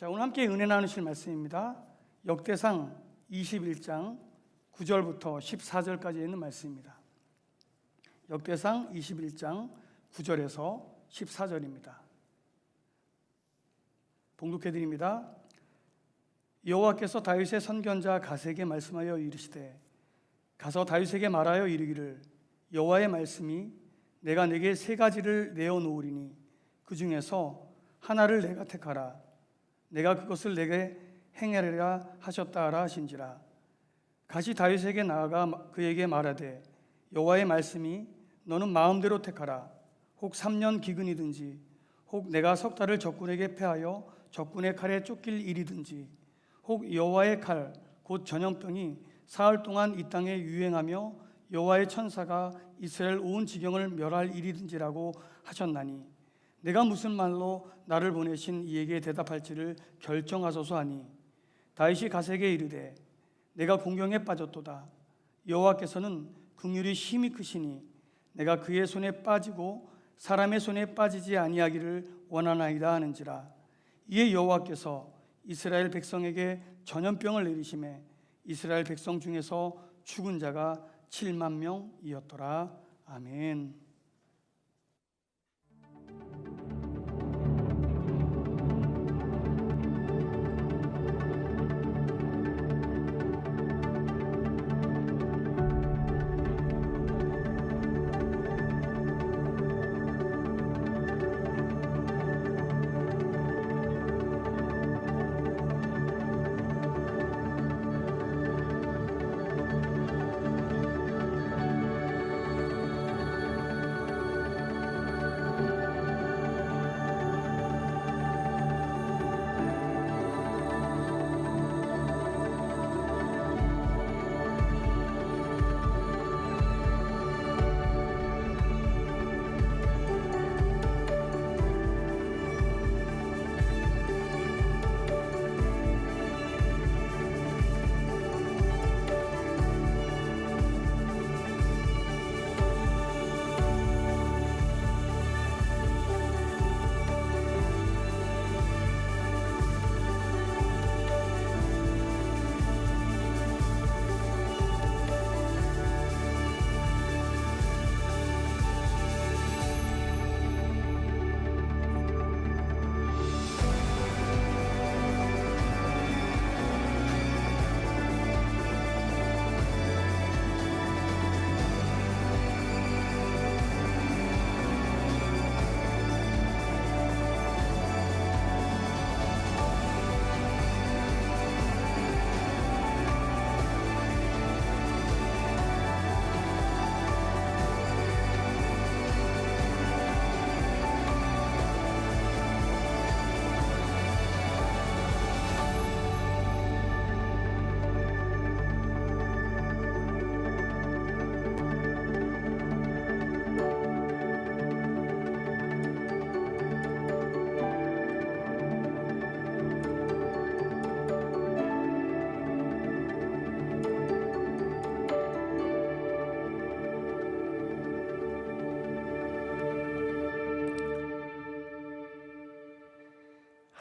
자, 오늘 함께 은혜 나누실 말씀입니다. 역대상 21장 9절부터 14절까지 있는 말씀입니다. 역대상 21장 9절에서 14절입니다. 봉독해 드립니다. 여호와께서 다윗의 선견자 갓에게 말씀하여 이르시되 가서 다윗에게 말하여 이르기를 여호와의 말씀이 내가 네게 세 가지를 내어 놓으리니 그 중에서 하나를 내가 택하라. 내가 그것을 내게 행하리라 하셨다 하라 하신지라. 갓이 다윗에게 나아가 그에게 말하되 여호와의 말씀이 너는 마음대로 택하라. 혹 3년 기근이든지 혹 내가 석 달을 적군에게 패하여 적군의 칼에 쫓길 일이든지 혹 여호와의 칼 곧 전염병이 사흘 동안 이 땅에 유행하며 여호와의 천사가 이스라엘 온 지경을 멸할 일이든지라고 하셨나니 내가 무슨 말로 나를 보내신 이에게 대답할지를 결정하소서 하니 다윗이 갓에게 이르되 내가 공경에 빠졌도다. 여호와께서는 긍휼이 심히 크시니 내가 그의 손에 빠지고 사람의 손에 빠지지 아니하기를 원하나이다 하는지라. 이에 여호와께서 이스라엘 백성에게 전염병을 내리심에 이스라엘 백성 중에서 죽은 자가 7만 명이었더라. 아멘.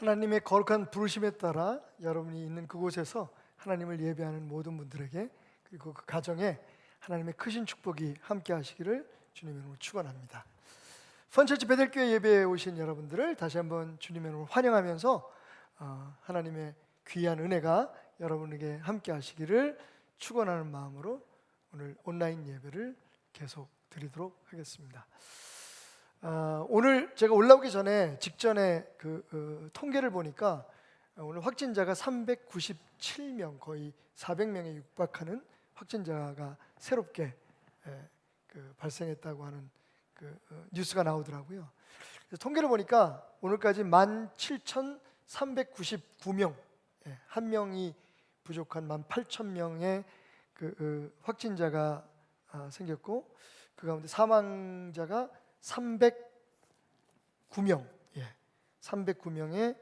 하나님의 거룩한 부르심에 따라 여러분이 있는 그곳에서 하나님을 예배하는 모든 분들에게 그리고 그 가정에 하나님의 크신 축복이 함께 하시기를 주님의 이름으로 축원합니다. 펀처치 베델교회 예배에 오신 여러분들을 다시 한번 주님의 이름으로 환영하면서 하나님의 귀한 은혜가 여러분에게 함께 하시기를 축원하는 마음으로 오늘 온라인 예배를 계속 드리도록 하겠습니다. 오늘 제가 올라오기 전에 직전에 통계를 보니까 오늘 확진자가 397명, 거의 400명에 육박하는 확진자가 새롭게 발생했다고 하는 뉴스가 나오더라고요. 그래서 통계를 보니까 오늘까지 17,399명, 한 명이 부족한 18,000명의 확진자가 생겼고 그 가운데 사망자가 309명, 309명의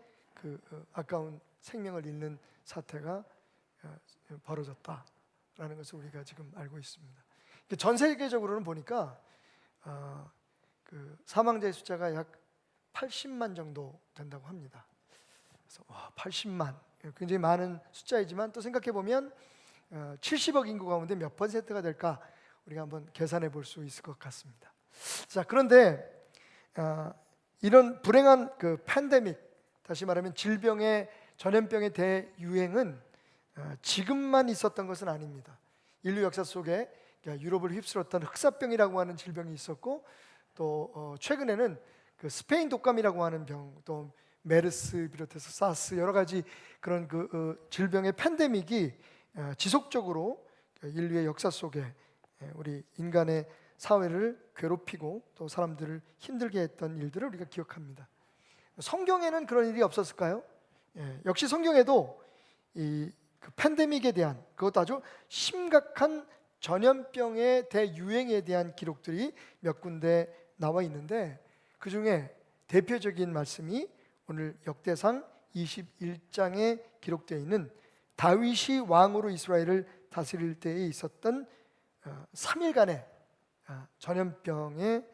아까운 생명을 잃는 사태가 벌어졌다라는 것을 우리가 지금 알고 있습니다. 전 세계적으로는 보니까 사망자의 숫자가 약 80만 정도 된다고 합니다. 그래서 80만, 굉장히 많은 숫자이지만 또 생각해 보면 70억 인구 가운데 몇 퍼센트가 될까 우리가 한번 계산해 볼 수 있을 것 같습니다. 자, 그런데 이런 불행한 그 팬데믹, 다시 말하면 질병의 전염병의 대유행은 지금만 있었던 것은 아닙니다. 인류 역사 속에 유럽을 휩쓸었던 흑사병이라고 하는 질병이 있었고, 또 최근에는 그 스페인 독감이라고 하는 병, 또 메르스 비롯해서 사스 여러 가지 그런 그 질병의 팬데믹이 지속적으로 인류의 역사 속에 우리 인간의 사회를 괴롭히고 또 사람들을 힘들게 했던 일들을 우리가 기억합니다. 성경에는 그런 일이 없었을까요? 역시 성경에도 이 그 팬데믹에 대한, 그것도 아주 심각한 전염병의 대유행에 대한 기록들이 몇 군데 나와 있는데, 그 중에 대표적인 말씀이 오늘 역대상 21장에 기록되어 있는 다윗이 왕으로 이스라엘을 다스릴 때에 있었던 3일간의 전염병의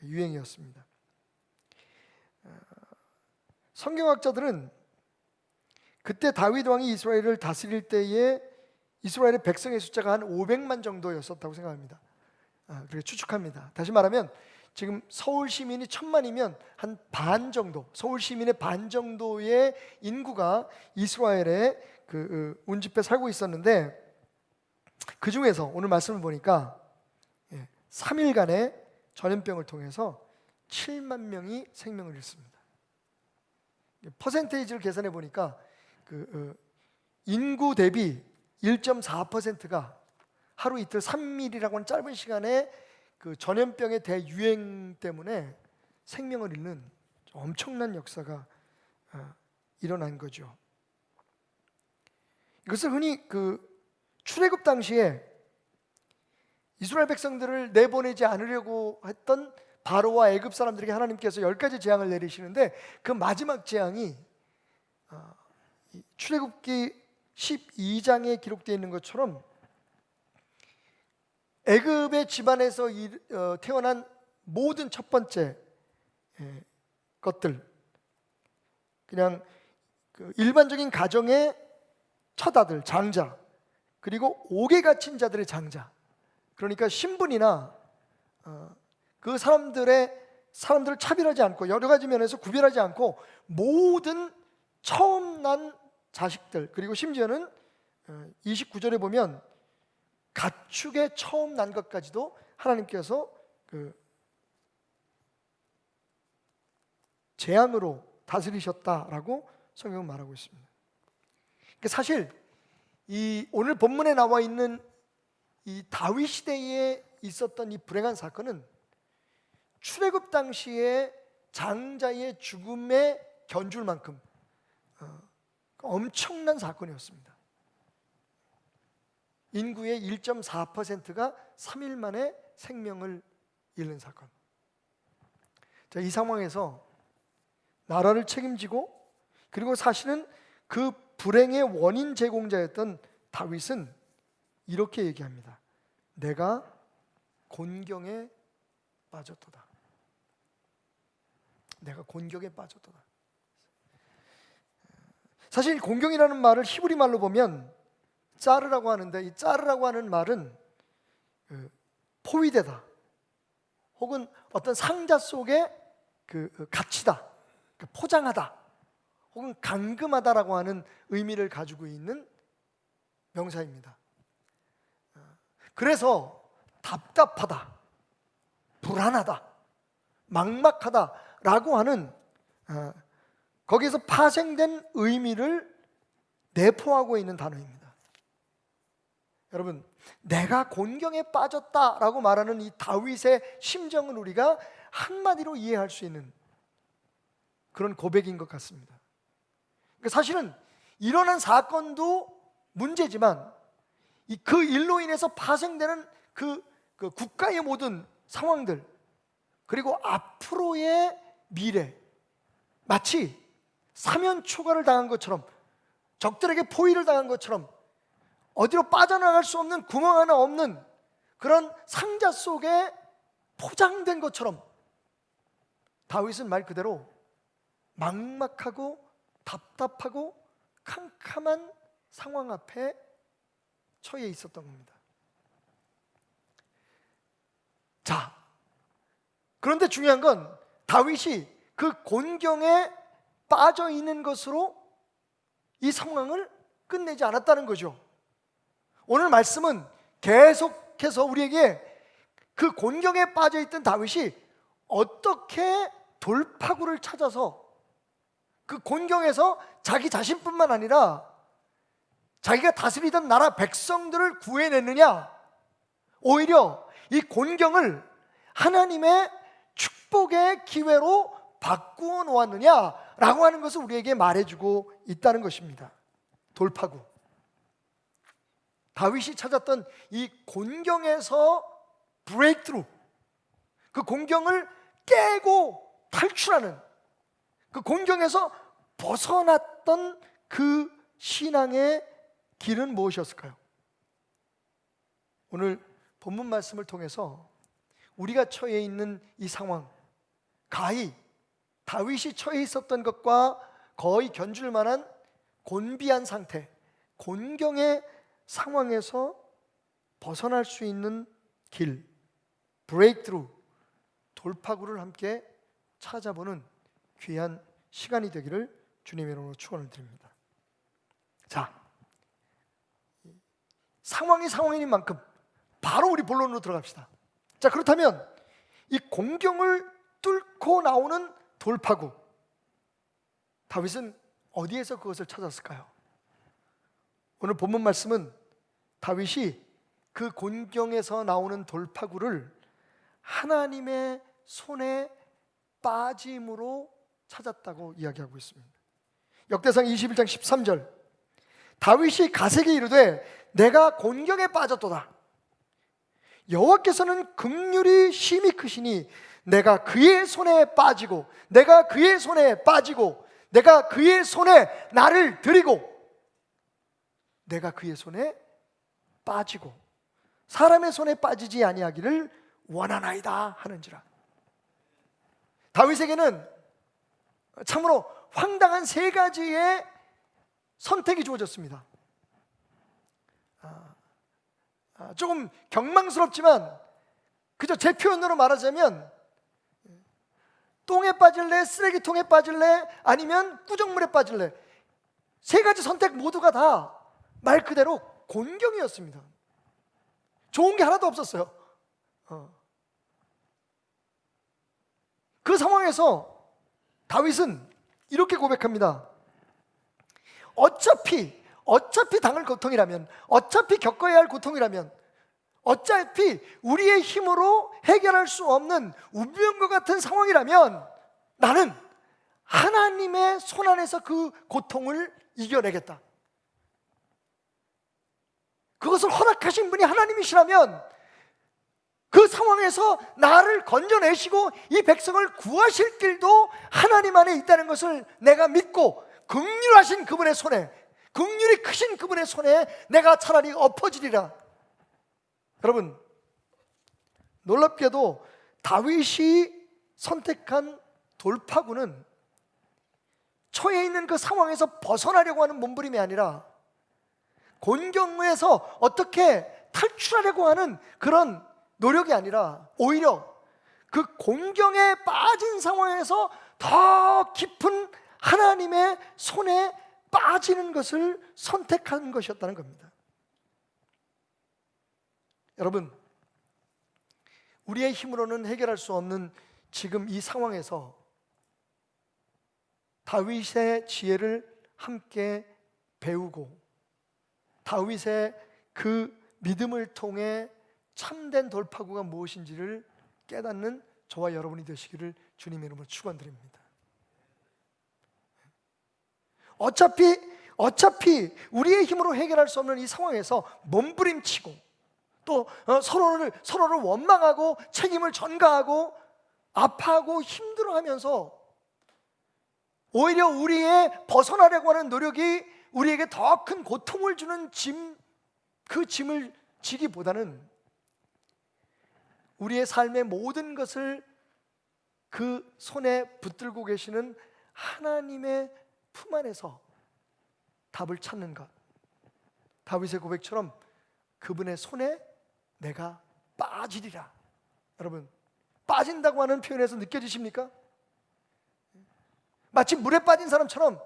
유행이었습니다. 성경학자들은 그때 다윗 왕이 이스라엘을 다스릴 때에 이스라엘의 백성의 숫자가 한 500만 정도였었다고 생각합니다. 그렇게 추측합니다. 다시 말하면 지금 서울 시민이 1000만이면 한 반 정도, 서울 시민의 반 정도의 인구가 이스라엘에 그 운집해 살고 있었는데, 그 중에서 오늘 말씀을 보니까 3일간의 전염병을 통해서 7만 명이 생명을 잃습니다. 퍼센테이지를 계산해 보니까 그 인구 대비 1.4%가 하루 이틀 3일이라고 하는 짧은 시간에 그 전염병의 대유행 때문에 생명을 잃는 엄청난 역사가 일어난 거죠. 이것을 흔히 그 출애굽 당시에 이스라엘 백성들을 내보내지 않으려고 했던 바로와 애굽 사람들에게 하나님께서 10가지 재앙을 내리시는데, 그 마지막 재앙이 출애굽기 12장에 기록되어 있는 것처럼 애굽의 집안에서 태어난 모든 첫 번째 것들, 그냥 그 일반적인 가정의 첫 아들, 장자, 그리고 옥에 갇힌 자들의 장자, 그러니까 신분이나 그 사람들을 차별하지 않고 여러 가지 면에서 구별하지 않고 모든 처음 난 자식들, 그리고 심지어는 29절에 보면 가축의 처음 난 것까지도 하나님께서 그 재앙으로 다스리셨다라고 성경은 말하고 있습니다. 사실 이 오늘 본문에 나와 있는 이 다윗 시대에 있었던 이 불행한 사건은 출애굽 당시에 장자의 죽음에 견줄 만큼 엄청난 사건이었습니다. 인구의 1.4%가 3일 만에 생명을 잃는 사건. 자, 이 상황에서 나라를 책임지고, 그리고 사실은 그 불행의 원인 제공자였던 다윗은 이렇게 얘기합니다. 내가 곤경에 빠졌도다. 내가 곤경에 빠졌도다. 사실 곤경이라는 말을 히브리 말로 보면 짜르라고 하는데, 이 짜르라고 하는 말은 포위되다, 혹은 어떤 상자 속에 갇히다, 포장하다, 혹은 감금하다라고 하는 의미를 가지고 있는 명사입니다. 그래서 답답하다, 불안하다, 막막하다라고 하는 거기에서 파생된 의미를 내포하고 있는 단어입니다. 여러분, 내가 곤경에 빠졌다라고 말하는 이 다윗의 심정을 우리가 한마디로 이해할 수 있는 그런 고백인 것 같습니다. 사실은 일어난 사건도 문제지만 그 일로 인해서 파생되는 그 국가의 모든 상황들, 그리고 앞으로의 미래, 마치 사면 초과를 당한 것처럼, 적들에게 포위를 당한 것처럼, 어디로 빠져나갈 수 없는 구멍 하나 없는 그런 상자 속에 포장된 것처럼 다윗은 말 그대로 막막하고 답답하고 캄캄한 상황 앞에 처해 있었던 겁니다. 자, 그런데 중요한 건 다윗이 그 곤경에 빠져 있는 것으로 이 상황을 끝내지 않았다는 거죠. 오늘 말씀은 계속해서 우리에게 그 곤경에 빠져 있던 다윗이 어떻게 돌파구를 찾아서 그 곤경에서 자기 자신뿐만 아니라 자기가 다스리던 나라 백성들을 구해냈느냐, 오히려 이 곤경을 하나님의 축복의 기회로 바꾸어 놓았느냐라고 하는 것을 우리에게 말해주고 있다는 것입니다. 돌파구. 다윗이 찾았던 이 곤경에서 브레이크트루, 그 곤경을 깨고 탈출하는, 그 곤경에서 벗어났던 그 신앙의 길은 무엇이었을까요? 오늘 본문 말씀을 통해서 우리가 처해 있는 이 상황, 가히 다윗이 처해 있었던 것과 거의 견줄 만한 곤비한 상태, 곤경의 상황에서 벗어날 수 있는 길, 브레이크트루, 돌파구를 함께 찾아보는 귀한 시간이 되기를 주님의 이름으로 축원을 드립니다. 자, 상황이 상황인 만큼 바로 우리 본론으로 들어갑시다. 자, 그렇다면 이 공경을 뚫고 나오는 돌파구, 다윗은 어디에서 그것을 찾았을까요? 오늘 본문 말씀은 다윗이 그 곤경에서 나오는 돌파구를 하나님의 손에 빠짐으로 찾았다고 이야기하고 있습니다. 역대상 21장 13절, 다윗이 가세게 이르되 내가 곤경에 빠졌도다. 여호와께서는 긍휼이 심히 크시니 내가 그의 손에 빠지고 내가 그의 손에 빠지고 내가 그의 손에 나를 드리고 내가 그의 손에 빠지고 사람의 손에 빠지지 아니하기를 원하나이다 하는지라. 다윗에게는 참으로 황당한 세 가지의 선택이 주어졌습니다. 조금 경망스럽지만 그저 제 표현으로 말하자면 똥에 빠질래, 쓰레기통에 빠질래, 아니면 구정물에 빠질래, 세 가지 선택 모두가 다 말 그대로 곤경이었습니다. 좋은 게 하나도 없었어요. 그 상황에서 다윗은 이렇게 고백합니다. 어차피 당할 고통이라면, 어차피 겪어야 할 고통이라면, 어차피 우리의 힘으로 해결할 수 없는 운명과 같은 상황이라면 나는 하나님의 손 안에서 그 고통을 이겨내겠다. 그것을 허락하신 분이 하나님이시라면 그 상황에서 나를 건져내시고 이 백성을 구하실 길도 하나님 안에 있다는 것을 내가 믿고 긍휼하신 그분의 손에, 긍휼이 크신 그분의 손에 내가 차라리 엎어지리라. 여러분, 놀랍게도 다윗이 선택한 돌파구는 처해 있는 그 상황에서 벗어나려고 하는 몸부림이 아니라 곤경에서 어떻게 탈출하려고 하는 그런 노력이 아니라 오히려 그 곤경에 빠진 상황에서 더 깊은 하나님의 손에 빠지는 것을 선택한 것이었다는 겁니다. 여러분, 우리의 힘으로는 해결할 수 없는 지금 이 상황에서 다윗의 지혜를 함께 배우고 다윗의 그 믿음을 통해 참된 돌파구가 무엇인지를 깨닫는 저와 여러분이 되시기를 주님의 이름으로 축원드립니다. 어차피 우리의 힘으로 해결할 수 없는 이 상황에서 몸부림치고 또 서로를 원망하고 책임을 전가하고 아파하고 힘들어하면서 오히려 우리의 벗어나려고 하는 노력이 우리에게 더 큰 고통을 주는 그 짐을 지기보다는 우리의 삶의 모든 것을 그 손에 붙들고 계시는 하나님의 품 안에서 답을 찾는가? 다윗의 고백처럼 그분의 손에 내가 빠지리라. 여러분, 빠진다고 하는 표현에서 느껴지십니까? 마치 물에 빠진 사람처럼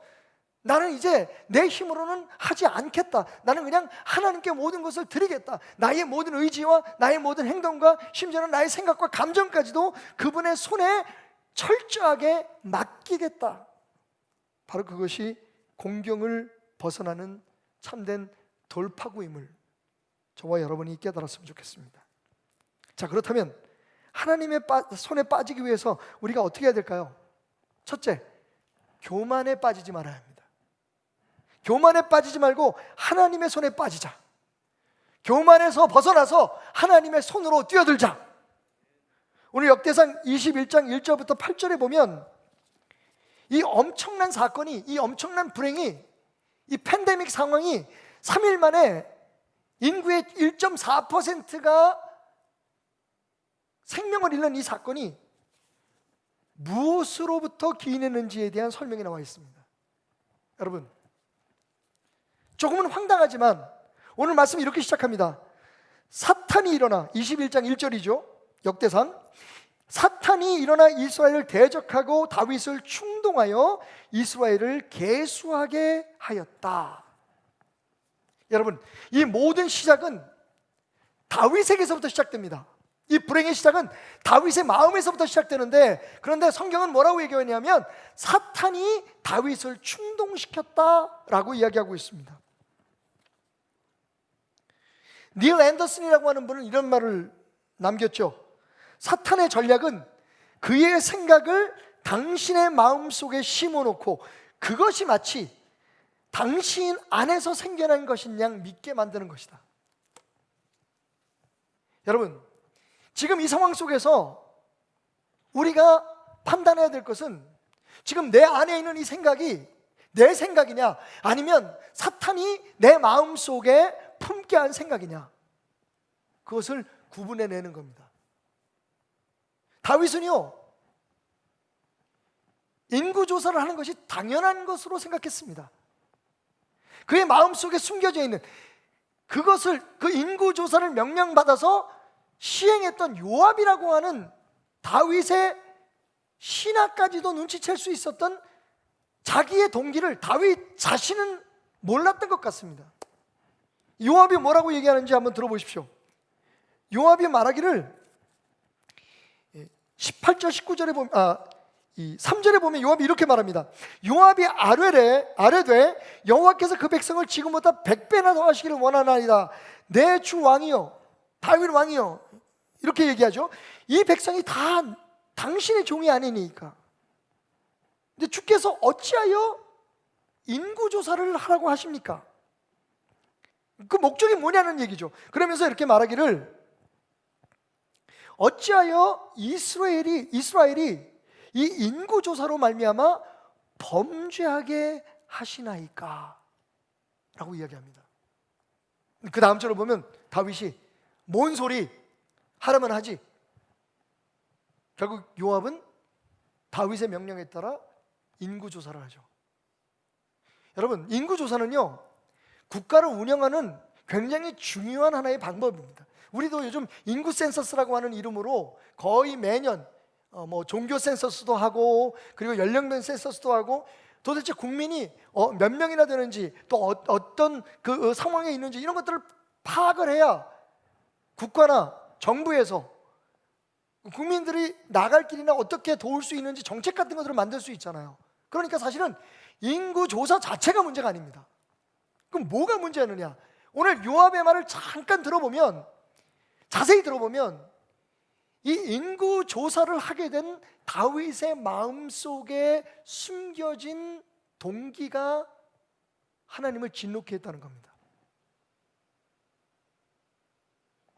나는 이제 내 힘으로는 하지 않겠다. 나는 그냥 하나님께 모든 것을 드리겠다. 나의 모든 의지와 나의 모든 행동과 심지어는 나의 생각과 감정까지도 그분의 손에 철저하게 맡기겠다. 바로 그것이 공경을 벗어나는 참된 돌파구임을 저와 여러분이 깨달았으면 좋겠습니다. 자, 그렇다면 하나님의 손에 빠지기 위해서 우리가 어떻게 해야 될까요? 첫째, 교만에 빠지지 말아야 합니다. 교만에 빠지지 말고 하나님의 손에 빠지자. 교만에서 벗어나서 하나님의 손으로 뛰어들자. 오늘 역대상 21장 1절부터 8절에 보면 이 엄청난 사건이, 이 엄청난 불행이, 이 팬데믹 상황이 3일 만에 인구의 1.4%가 생명을 잃는 이 사건이 무엇으로부터 기인했는지에 대한 설명이 나와 있습니다. 여러분, 조금은 황당하지만 오늘 말씀이 이렇게 시작합니다. 사탄이 일어나, 21장 1절이죠. 역대상. 사탄이 일어나 이스라엘을 대적하고 다윗을 충동하여 이스라엘을 계수하게 하였다. 여러분, 이 모든 시작은 다윗에게서부터 시작됩니다. 이 불행의 시작은 다윗의 마음에서부터 시작되는데, 그런데 성경은 뭐라고 얘기하냐면 사탄이 다윗을 충동시켰다라고 이야기하고 있습니다. 닐 앤더슨이라고 하는 분은 이런 말을 남겼죠. 사탄의 전략은 그의 생각을 당신의 마음속에 심어놓고 그것이 마치 당신 안에서 생겨난 것인 양 믿게 만드는 것이다. 여러분, 지금 이 상황 속에서 우리가 판단해야 될 것은 지금 내 안에 있는 이 생각이 내 생각이냐, 아니면 사탄이 내 마음속에 품게 한 생각이냐, 그것을 구분해내는 겁니다. 다윗은요, 인구조사를 하는 것이 당연한 것으로 생각했습니다. 그의 마음속에 숨겨져 있는 그것을, 그 인구조사를 명령받아서 시행했던 요압이라고 하는 다윗의 신하까지도 눈치챌 수 있었던 자기의 동기를 다윗 자신은 몰랐던 것 같습니다. 요압이 뭐라고 얘기하는지 한번 들어보십시오. 요압이 말하기를 18절 19절에 보면, 3절에 보면 요압이 이렇게 말합니다. 요압이 아뢰되 여호와께서 그 백성을 지금보다 100배나 더 하시기를 원하나이다. 내 주 왕이여, 다윗 왕이여, 이렇게 얘기하죠. 이 백성이 다 당신의 종이 아니니까. 근데 주께서 어찌하여 인구조사를 하라고 하십니까? 그 목적이 뭐냐는 얘기죠. 그러면서 이렇게 말하기를, 어찌하여 이스라엘이 이 인구조사로 말미암아 범죄하게 하시나이까? 라고 이야기합니다. 그 다음 절을 보면 다윗이 뭔 소리 하라면 하지. 결국 요압은 다윗의 명령에 따라 인구조사를 하죠. 여러분, 인구조사는요, 국가를 운영하는 굉장히 중요한 하나의 방법입니다. 우리도 요즘 인구 센서스라고 하는 이름으로 거의 매년 종교 센서스도 하고, 그리고 연령별 센서스도 하고, 도대체 국민이 몇 명이나 되는지, 또 어떤 그 상황에 있는지, 이런 것들을 파악을 해야 국가나 정부에서 국민들이 나갈 길이나 어떻게 도울 수 있는지 정책 같은 것들을 만들 수 있잖아요. 그러니까 사실은 인구조사 자체가 문제가 아닙니다. 그럼 뭐가 문제였느냐? 오늘 요압의 말을 잠깐 들어보면, 자세히 들어보면, 이 인구조사를 하게 된 다윗의 마음속에 숨겨진 동기가 하나님을 진노케 했다는 겁니다.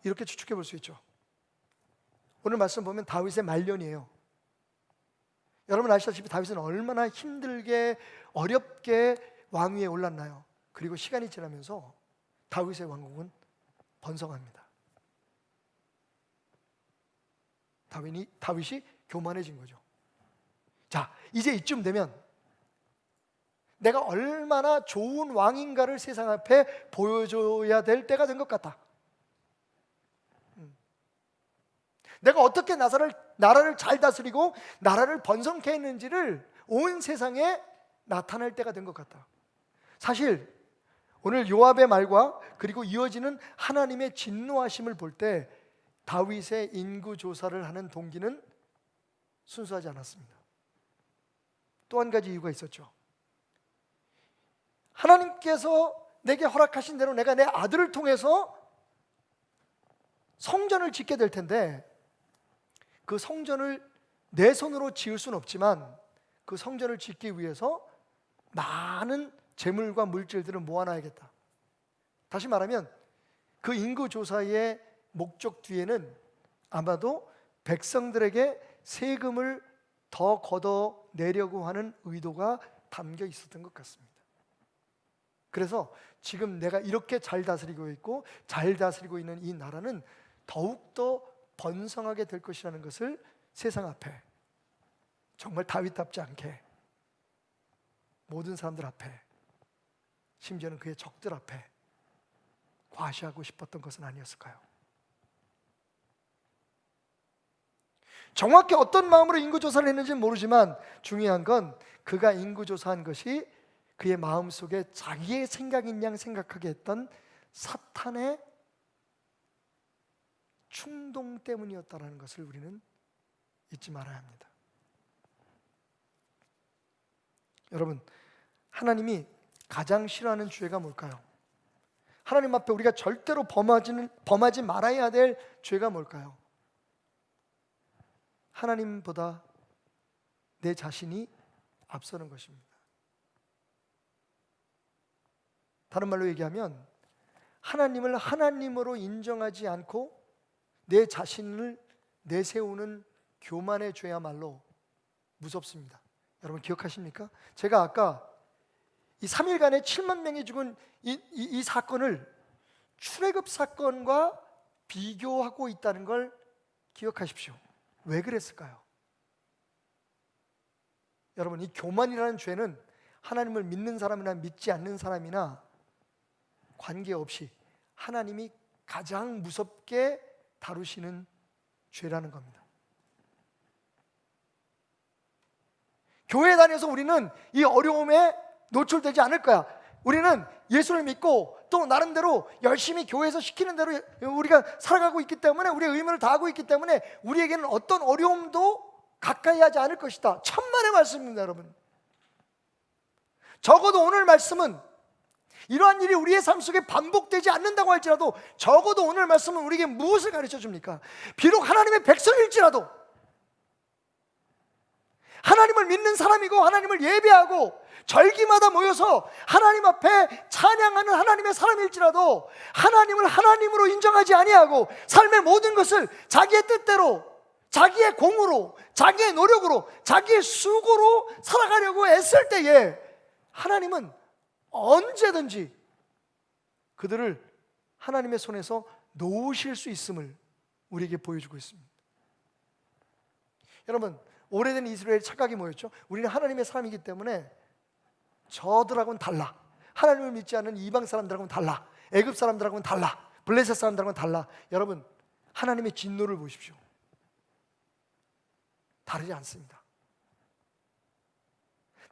이렇게 추측해 볼 수 있죠. 오늘 말씀 보면 다윗의 말년이에요. 여러분 아시다시피 다윗은 얼마나 힘들게 어렵게 왕위에 올랐나요? 그리고 시간이 지나면서 다윗의 왕국은 번성합니다. 다윗이 교만해진 거죠. 자, 이제 이쯤 되면 내가 얼마나 좋은 왕인가를 세상 앞에 보여줘야 될 때가 된 것 같다. 내가 어떻게 나라를 잘 다스리고 나라를 번성케 했는지를 온 세상에 나타낼 때가 된 것 같다. 사실 오늘 요압의 말과 그리고 이어지는 하나님의 진노하심을 볼 때 다윗의 인구 조사를 하는 동기는 순수하지 않았습니다. 또 한 가지 이유가 있었죠. 하나님께서 내게 허락하신 대로 내가 내 아들을 통해서 성전을 짓게 될 텐데 그 성전을 내 손으로 지을 수는 없지만 그 성전을 짓기 위해서 많은 재물과 물질들을 모아놔야겠다. 다시 말하면 그 인구조사의 목적 뒤에는 아마도 백성들에게 세금을 더 걷어내려고 하는 의도가 담겨 있었던 것 같습니다. 그래서 지금 내가 이렇게 잘 다스리고 있고 잘 다스리고 있는 이 나라는 더욱더 번성하게 될 것이라는 것을 세상 앞에 정말 다윗답지 않게 모든 사람들 앞에 심지어는 그의 적들 앞에 과시하고 싶었던 것은 아니었을까요? 정확히 어떤 마음으로 인구조사를 했는지는 모르지만 중요한 건 그가 인구조사한 것이 그의 마음속에 자기의 생각인 양 생각하게 했던 사탄의 충동 때문이었다는 것을 우리는 잊지 말아야 합니다. 여러분, 하나님이 가장 싫어하는 죄가 뭘까요? 하나님 앞에 우리가 절대로 범하지 말아야 될 죄가 뭘까요? 하나님보다 내 자신이 앞서는 것입니다. 다른 말로 얘기하면 하나님을 하나님으로 인정하지 않고 내 자신을 내세우는 교만의 죄야말로 무섭습니다. 여러분 기억하십니까? 제가 아까 이 3일간에 7만 명이 죽은 이 사건을 출애굽 사건과 비교하고 있다는 걸 기억하십시오. 왜 그랬을까요? 여러분, 이 교만이라는 죄는 하나님을 믿는 사람이나 믿지 않는 사람이나 관계없이 하나님이 가장 무섭게 다루시는 죄라는 겁니다. 교회 다녀서 우리는 이 어려움에 노출되지 않을 거야. 우리는 예수를 믿고 또 나름대로 열심히 교회에서 시키는 대로 우리가 살아가고 있기 때문에 우리의 의무를 다하고 있기 때문에 우리에게는 어떤 어려움도 가까이 하지 않을 것이다. 천만의 말씀입니다, 여러분. 적어도 오늘 말씀은 이러한 일이 우리의 삶 속에 반복되지 않는다고 할지라도 적어도 오늘 말씀은 우리에게 무엇을 가르쳐 줍니까? 비록 하나님의 백성일지라도 하나님을 믿는 사람이고 하나님을 예배하고 절기마다 모여서 하나님 앞에 찬양하는 하나님의 사람일지라도 하나님을 하나님으로 인정하지 아니하고 삶의 모든 것을 자기의 뜻대로 자기의 공으로 자기의 노력으로 자기의 수고로 살아가려고 애쓸 때에 하나님은 언제든지 그들을 하나님의 손에서 놓으실 수 있음을 우리에게 보여주고 있습니다. 여러분, 오래된 이스라엘 착각이 뭐였죠? 우리는 하나님의 사람이기 때문에 저들하고는 달라. 하나님을 믿지 않는 이방 사람들하고는 달라. 애굽 사람들하고는 달라. 블레셋 사람들하고는 달라. 여러분, 하나님의 진노를 보십시오. 다르지 않습니다.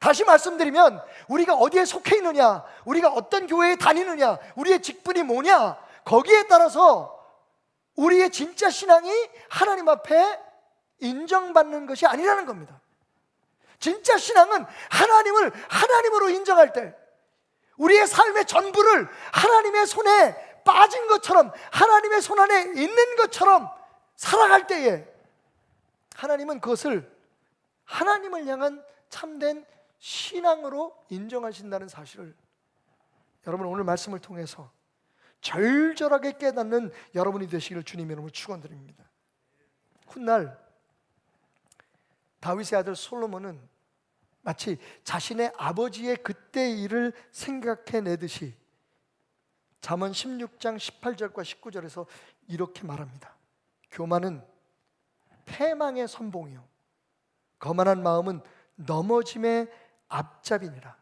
다시 말씀드리면 우리가 어디에 속해 있느냐, 우리가 어떤 교회에 다니느냐, 우리의 직분이 뭐냐, 거기에 따라서 우리의 진짜 신앙이 하나님 앞에 인정받는 것이 아니라는 겁니다. 진짜 신앙은 하나님을 하나님으로 인정할 때 우리의 삶의 전부를 하나님의 손에 빠진 것처럼 하나님의 손 안에 있는 것처럼 살아갈 때에 하나님은 그것을 하나님을 향한 참된 신앙으로 인정하신다는 사실을 여러분 오늘 말씀을 통해서 절절하게 깨닫는 여러분이 되시기를 주님의 이름으로 축원드립니다. 훗날 다윗의 아들 솔로몬은 마치 자신의 아버지의 그때의 일을 생각해내듯이 잠언 16장 18절과 19절에서 이렇게 말합니다. 교만은 패망의 선봉이요 거만한 마음은 넘어짐의 앞잡이니라.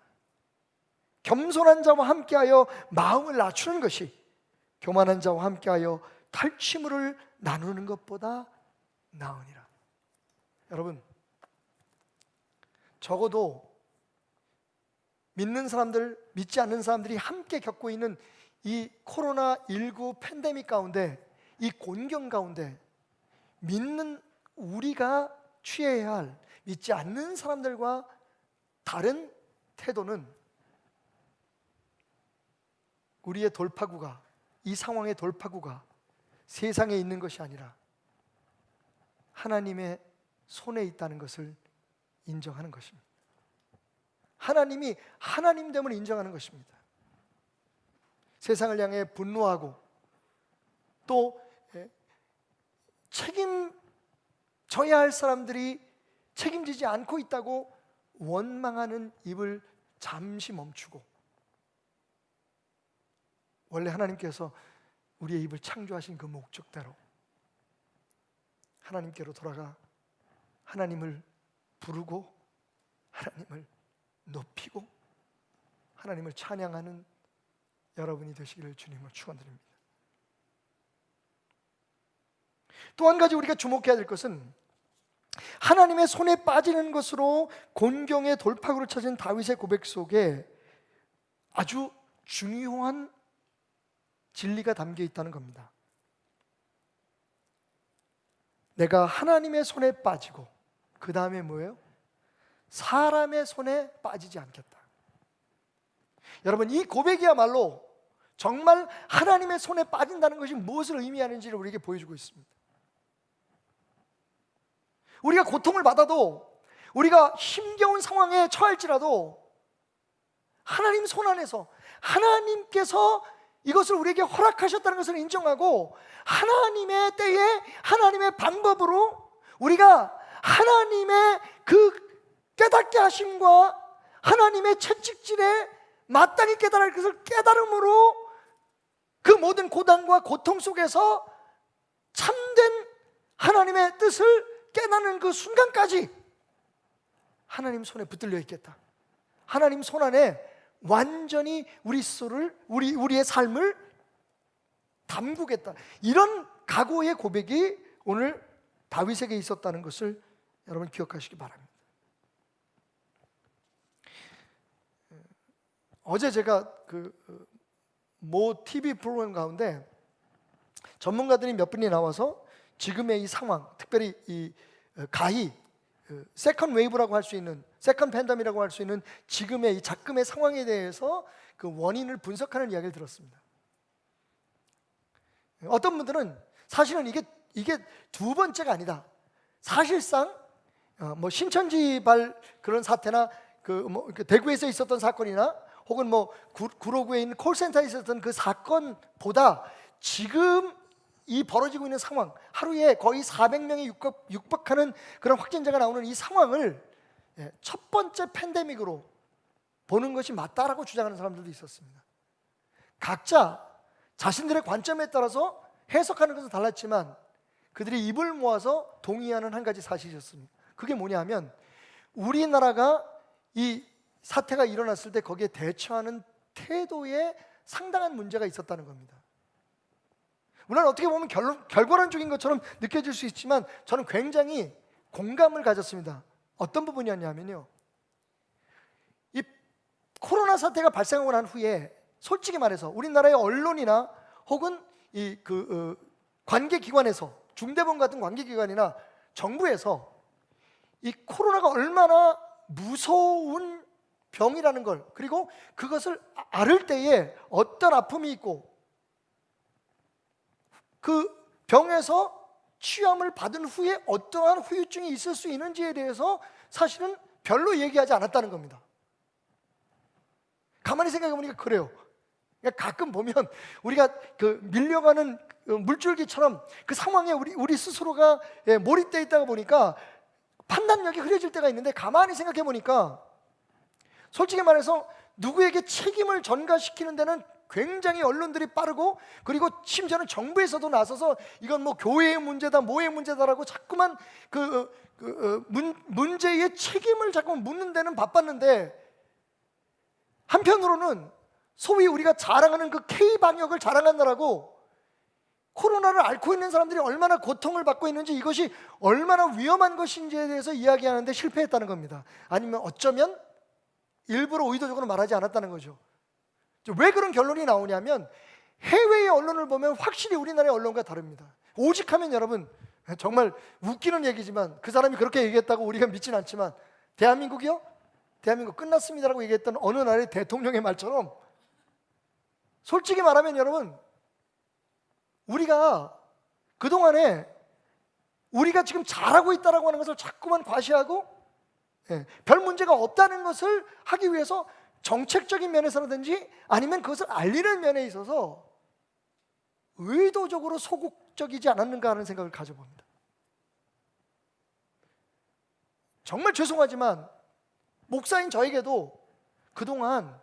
겸손한 자와 함께하여 마음을 낮추는 것이 교만한 자와 함께하여 탈취물을 나누는 것보다 나으니라. 여러분, 적어도 믿는 사람들, 믿지 않는 사람들이 함께 겪고 있는 이 코로나19 팬데믹 가운데, 이 곤경 가운데 믿는 우리가 취해야 할 믿지 않는 사람들과 다른 태도는 우리의 돌파구가, 이 상황의 돌파구가 세상에 있는 것이 아니라 하나님의 손에 있다는 것을 인정하는 것입니다. 하나님이 하나님됨을 인정하는 것입니다. 세상을 향해 분노하고 또 책임져야 할 사람들이 책임지지 않고 있다고 원망하는 입을 잠시 멈추고, 원래 하나님께서 우리의 입을 창조하신 그 목적대로 하나님께로 돌아가 하나님을 부르고 하나님을 높이고 하나님을 찬양하는 여러분이 되시기를 주님으로 축원드립니다. 또 한 가지 우리가 주목해야 될 것은 하나님의 손에 빠지는 것으로 곤경의 돌파구를 찾은 다윗의 고백 속에 아주 중요한 진리가 담겨 있다는 겁니다. 내가 하나님의 손에 빠지고 그 다음에 뭐예요? 사람의 손에 빠지지 않겠다. 여러분, 이 고백이야말로 정말 하나님의 손에 빠진다는 것이 무엇을 의미하는지를 우리에게 보여주고 있습니다. 우리가 고통을 받아도, 우리가 힘겨운 상황에 처할지라도 하나님 손 안에서 하나님께서 이것을 우리에게 허락하셨다는 것을 인정하고 하나님의 때에 하나님의 방법으로 우리가 하나님의 그 깨닫게 하심과 하나님의 채찍질에 마땅히 깨달을 것을 깨달음으로 그 모든 고난과 고통 속에서 참된 하나님의 뜻을 깨닫는 그 순간까지 하나님 손에 붙들려 있겠다. 하나님 손 안에 완전히 우리의 삶을 담그겠다. 이런 각오의 고백이 오늘 다윗에게 있었다는 것을 여러분 기억하시기 바랍니다. 어제 제가 모 TV 프로그램 가운데 전문가들이 몇 분이 나와서 지금의 이 상황, 특별히 이 가히 세컨 웨이브라고 할 수 있는, 세컨 팬덤이라고 할 수 있는 지금의 이 작금의 상황에 대해서 그 원인을 분석하는 이야기를 들었습니다. 어떤 분들은 사실은 이게 두 번째가 아니다. 사실상 뭐 신천지발 그런 사태나 그 대구에서 있었던 사건이나 혹은 뭐 구로구에 있는 콜센터에 있었던 그 사건보다 지금 이 벌어지고 있는 상황, 하루에 거의 400명이 육박하는 그런 확진자가 나오는 이 상황을 첫 번째 팬데믹으로 보는 것이 맞다라고 주장하는 사람들도 있었습니다. 각자 자신들의 관점에 따라서 해석하는 것은 달랐지만 그들이 입을 모아서 동의하는 한 가지 사실이었습니다. 그게 뭐냐면 우리나라가 이 사태가 일어났을 때 거기에 대처하는 태도에 상당한 문제가 있었다는 겁니다. 물론 어떻게 보면 결과론적인 것처럼 느껴질 수 있지만 저는 굉장히 공감을 가졌습니다. 어떤 부분이었냐면요, 이 코로나 사태가 발생하고 난 후에 솔직히 말해서 우리나라의 언론이나 혹은 이 관계기관에서, 중대본 같은 관계기관이나 정부에서 이 코로나가 얼마나 무서운 병이라는 걸, 그리고 그것을 앓을 때에 어떤 아픔이 있고 그 병에서 취함을 받은 후에 어떠한 후유증이 있을 수 있는지에 대해서 사실은 별로 얘기하지 않았다는 겁니다. 가만히 생각해 보니까 그래요. 그러니까 가끔 보면 우리가 밀려가는 물줄기처럼 그 상황에 우리 스스로가 몰입되어 있다가 보니까 판단력이 흐려질 때가 있는데, 가만히 생각해 보니까 솔직히 말해서 누구에게 책임을 전가시키는 데는 굉장히 언론들이 빠르고, 그리고 심지어는 정부에서도 나서서 이건 뭐 교회의 문제다, 뭐의 문제다라고 자꾸만 문제의 책임을 자꾸 묻는 데는 바빴는데, 한편으로는 소위 우리가 자랑하는 그 K방역을 자랑하느라고 코로나를 앓고 있는 사람들이 얼마나 고통을 받고 있는지, 이것이 얼마나 위험한 것인지에 대해서 이야기하는데 실패했다는 겁니다. 아니면 어쩌면 일부러 의도적으로 말하지 않았다는 거죠. 왜 그런 결론이 나오냐면, 해외의 언론을 보면 확실히 우리나라의 언론과 다릅니다. 오직 하면 여러분, 정말 웃기는 얘기지만 그 사람이 그렇게 얘기했다고 우리가 믿진 않지만, 대한민국이요? 대한민국 끝났습니다라고 얘기했던 어느 나라의 대통령의 말처럼, 솔직히 말하면 여러분, 우리가 그동안에 우리가 지금 잘하고 있다라고 하는 것을 자꾸만 과시하고 별 문제가 없다는 것을 하기 위해서 정책적인 면에서라든지 아니면 그것을 알리는 면에 있어서 의도적으로 소극적이지 않았는가 하는 생각을 가져봅니다. 정말 죄송하지만 목사인 저에게도 그동안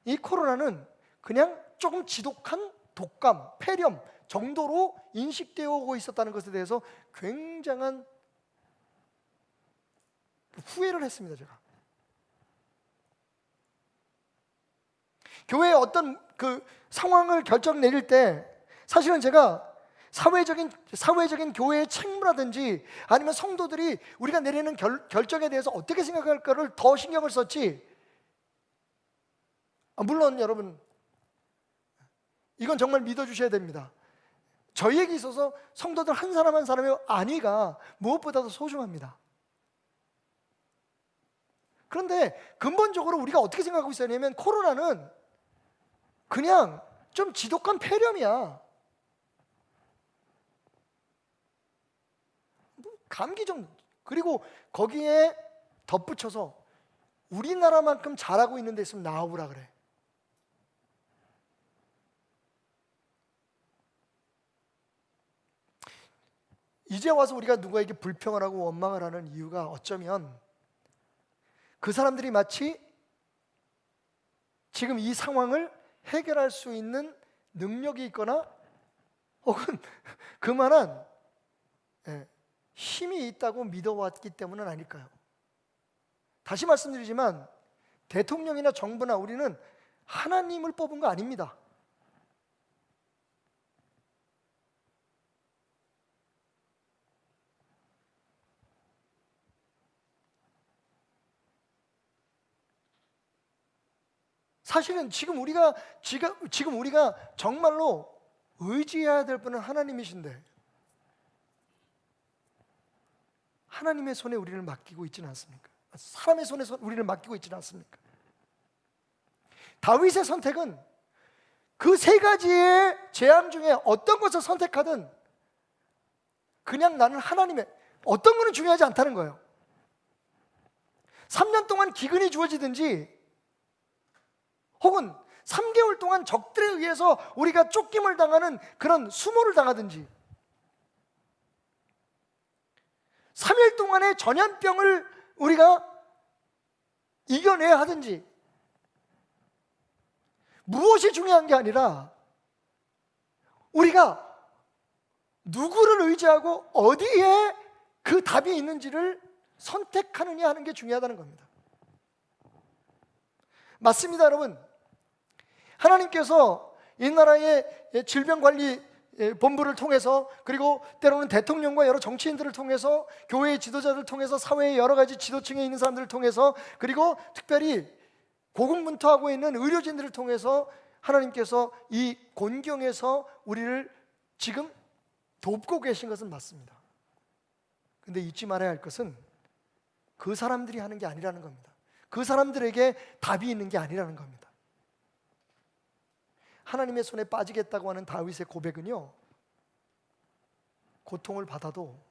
이 코로나는 그냥 조금 지독한 독감, 폐렴 정도로 인식되어 오고 있었다는 것에 대해서 굉장한 후회를 했습니다. 제가 교회에 어떤 그 상황을 결정 내릴 때 사실은 제가 사회적인 교회의 책무라든지 아니면 성도들이 우리가 내리는 결정에 대해서 어떻게 생각할까를 더 신경을 썼지. 물론 여러분, 이건 정말 믿어주셔야 됩니다. 저희에게 있어서 성도들 한 사람 한 사람의 안위가 무엇보다도 소중합니다. 그런데 근본적으로 우리가 어떻게 생각하고 있었냐면, 코로나는 그냥 좀 지독한 폐렴이야, 감기 정도. 그리고 거기에 덧붙여서 우리나라만큼 잘하고 있는 데 있으면 나와보라 그래. 이제 와서 우리가 누구에게 불평을 하고 원망을 하는 이유가 어쩌면 그 사람들이 마치 지금 이 상황을 해결할 수 있는 능력이 있거나 혹은 그만한 힘이 있다고 믿어왔기 때문은 아닐까요? 다시 말씀드리지만 대통령이나 정부나 우리는 하나님을 뽑은 거 아닙니다. 사실은 지금 우리가 정말로 의지해야 될 분은 하나님이신데 하나님의 손에 우리를 맡기고 있지는 않습니까? 사람의 손에 우리를 맡기고 있지는 않습니까? 다윗의 선택은 그 세 가지의 재앙 중에 어떤 것을 선택하든 그냥 나는 하나님의, 어떤 것은 중요하지 않다는 거예요. 3년 동안 기근이 주어지든지 혹은 3개월 동안 적들에 의해서 우리가 쫓김을 당하는 그런 수모를 당하든지 3일 동안의 전염병을 우리가 이겨내야 하든지, 무엇이 중요한 게 아니라 우리가 누구를 의지하고 어디에 그 답이 있는지를 선택하느냐 하는 게 중요하다는 겁니다. 맞습니다, 여러분. 하나님께서 이 나라의 질병관리본부를 통해서, 그리고 때로는 대통령과 여러 정치인들을 통해서, 교회의 지도자들을 통해서, 사회의 여러 가지 지도층에 있는 사람들을 통해서, 그리고 특별히 고군분투하고 있는 의료진들을 통해서 하나님께서 이 곤경에서 우리를 지금 돕고 계신 것은 맞습니다. 그런데 잊지 말아야 할 것은 그 사람들이 하는 게 아니라는 겁니다. 그 사람들에게 답이 있는 게 아니라는 겁니다. 하나님의 손에 빠지겠다고 하는 다윗의 고백은요, 고통을 받아도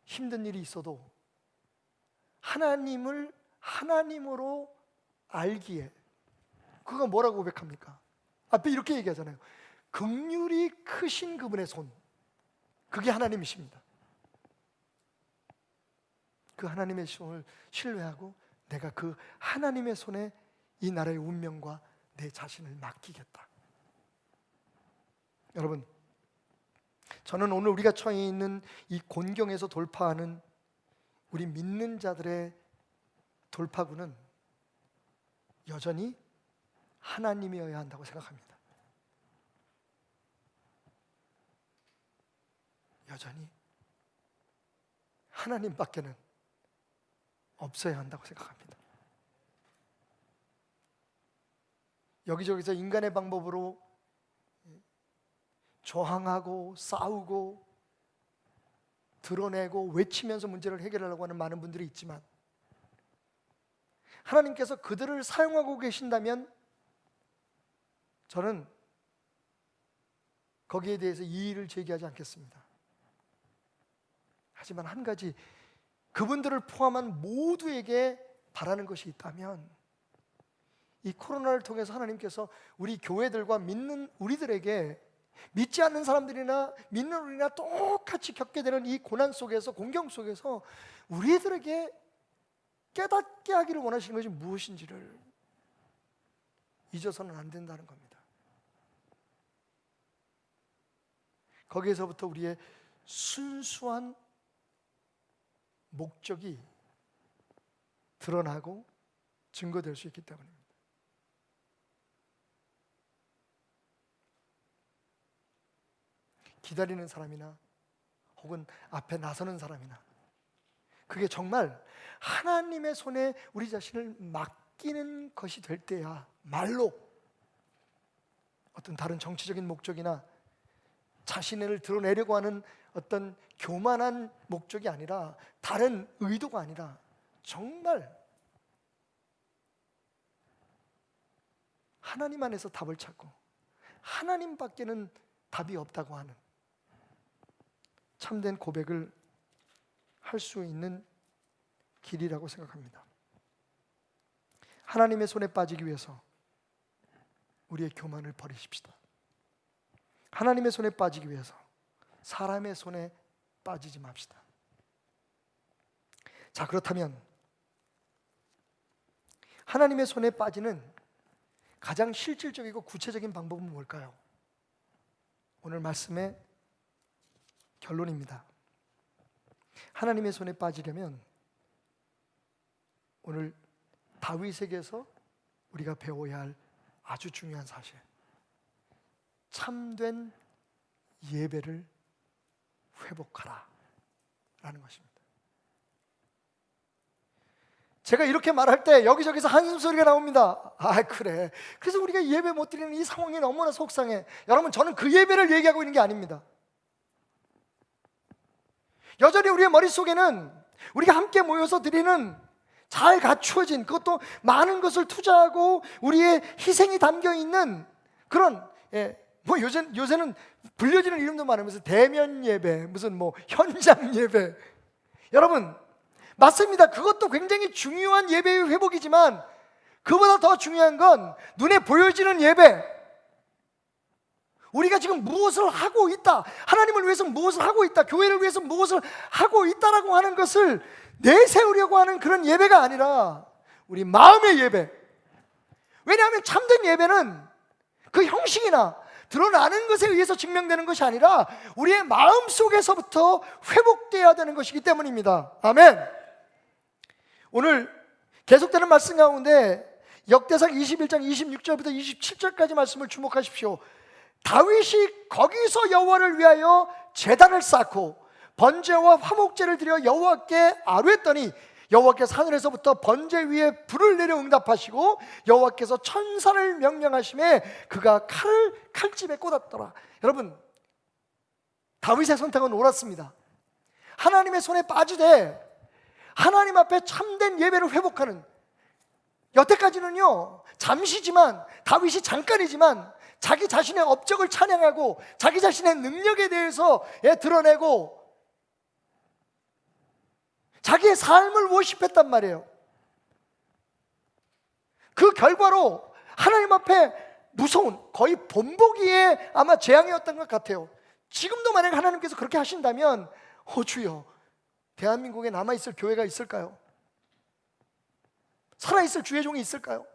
힘든 일이 있어도 하나님을 하나님으로 알기에, 그거 뭐라고 고백합니까? 앞에 이렇게 얘기하잖아요. 긍휼이 크신 그분의 손, 그게 하나님이십니다. 그 하나님의 손을 신뢰하고 내가 그 하나님의 손에 이 나라의 운명과 내 자신을 맡기겠다. 여러분, 저는 오늘 우리가 처해 있는 이 곤경에서 돌파하는 우리 믿는 자들의 돌파구는 여전히 하나님이어야 한다고 생각합니다. 여전히 하나님밖에는 없어야 한다고 생각합니다. 여기저기서 인간의 방법으로 저항하고 싸우고 드러내고 외치면서 문제를 해결하려고 하는 많은 분들이 있지만, 하나님께서 그들을 사용하고 계신다면 저는 거기에 대해서 이의를 제기하지 않겠습니다. 하지만 한 가지, 그분들을 포함한 모두에게 바라는 것이 있다면, 이 코로나를 통해서 하나님께서 우리 교회들과 믿는 우리들에게, 믿지 않는 사람들이나 믿는 우리나 똑같이 겪게 되는 이 고난 속에서, 공경 속에서 우리들에게 깨닫게 하기를 원하시는 것이 무엇인지를 잊어서는 안 된다는 겁니다. 거기에서부터 우리의 순수한 목적이 드러나고 증거될 수 있기 때문입니다. 기다리는 사람이나 혹은 앞에 나서는 사람이나, 그게 정말 하나님의 손에 우리 자신을 맡기는 것이 될 때야 말로 어떤 다른 정치적인 목적이나 자신을 드러내려고 하는 어떤 교만한 목적이 아니라, 다른 의도가 아니라, 정말 하나님 안에서 답을 찾고 하나님밖에는 답이 없다고 하는 참된 고백을 할 수 있는 길이라고 생각합니다. 하나님의 손에 빠지기 위해서 우리의 교만을 버리십시다. 하나님의 손에 빠지기 위해서 사람의 손에 빠지지 맙시다. 자, 그렇다면 하나님의 손에 빠지는 가장 실질적이고 구체적인 방법은 뭘까요? 오늘 말씀의 결론입니다. 하나님의 손에 빠지려면 오늘 다윗에게서 우리가 배워야 할 아주 중요한 사실, 참된 예배를 회복하라 라는 것입니다. 제가 이렇게 말할 때 여기저기서 한숨소리가 나옵니다. 아, 그래, 그래서 우리가 예배 못 드리는 이 상황이 너무나 속상해. 여러분, 저는 그 예배를 얘기하고 있는 게 아닙니다. 여전히 우리의 머릿속에는 우리가 함께 모여서 드리는 잘 갖추어진, 그것도 많은 것을 투자하고 우리의 희생이 담겨있는 그런, 뭐 요새는 불려지는 이름도 많으면서 대면 예배, 무슨 뭐 현장 예배. 여러분, 맞습니다. 그것도 굉장히 중요한 예배의 회복이지만 그보다 더 중요한 건 눈에 보여지는 예배. 우리가 지금 무엇을 하고 있다, 하나님을 위해서 무엇을 하고 있다, 교회를 위해서 무엇을 하고 있다라고 하는 것을 내세우려고 하는 그런 예배가 아니라 우리 마음의 예배. 왜냐하면 참된 예배는 그 형식이나 드러나는 것에 의해서 증명되는 것이 아니라 우리의 마음 속에서부터 회복되어야 되는 것이기 때문입니다. 아멘. 오늘 계속되는 말씀 가운데 역대상 21장 26절부터 27절까지 말씀을 주목하십시오. 다윗이 거기서 여호와를 위하여 제단을 쌓고 번제와 화목제를 드려 여호와께 아뢰었더니 여호와께서 하늘에서부터 번제 위에 불을 내려 응답하시고 여호와께서 천사를 명령하심에 그가 칼을 칼집에 꽂았더라. 여러분, 다윗의 선택은 옳았습니다. 하나님의 손에 빠지되 하나님 앞에 참된 예배를 회복하는, 여태까지는요 잠시지만, 다윗이 잠깐이지만 자기 자신의 업적을 찬양하고 자기 자신의 능력에 대해서 드러내고 자기의 삶을 워십했단 말이에요. 그 결과로 하나님 앞에 무서운, 거의 본보기에 아마 재앙이었던 것 같아요. 지금도 만약 하나님께서 그렇게 하신다면 주여, 대한민국에 남아있을 교회가 있을까요? 살아있을 주의 종이 있을까요?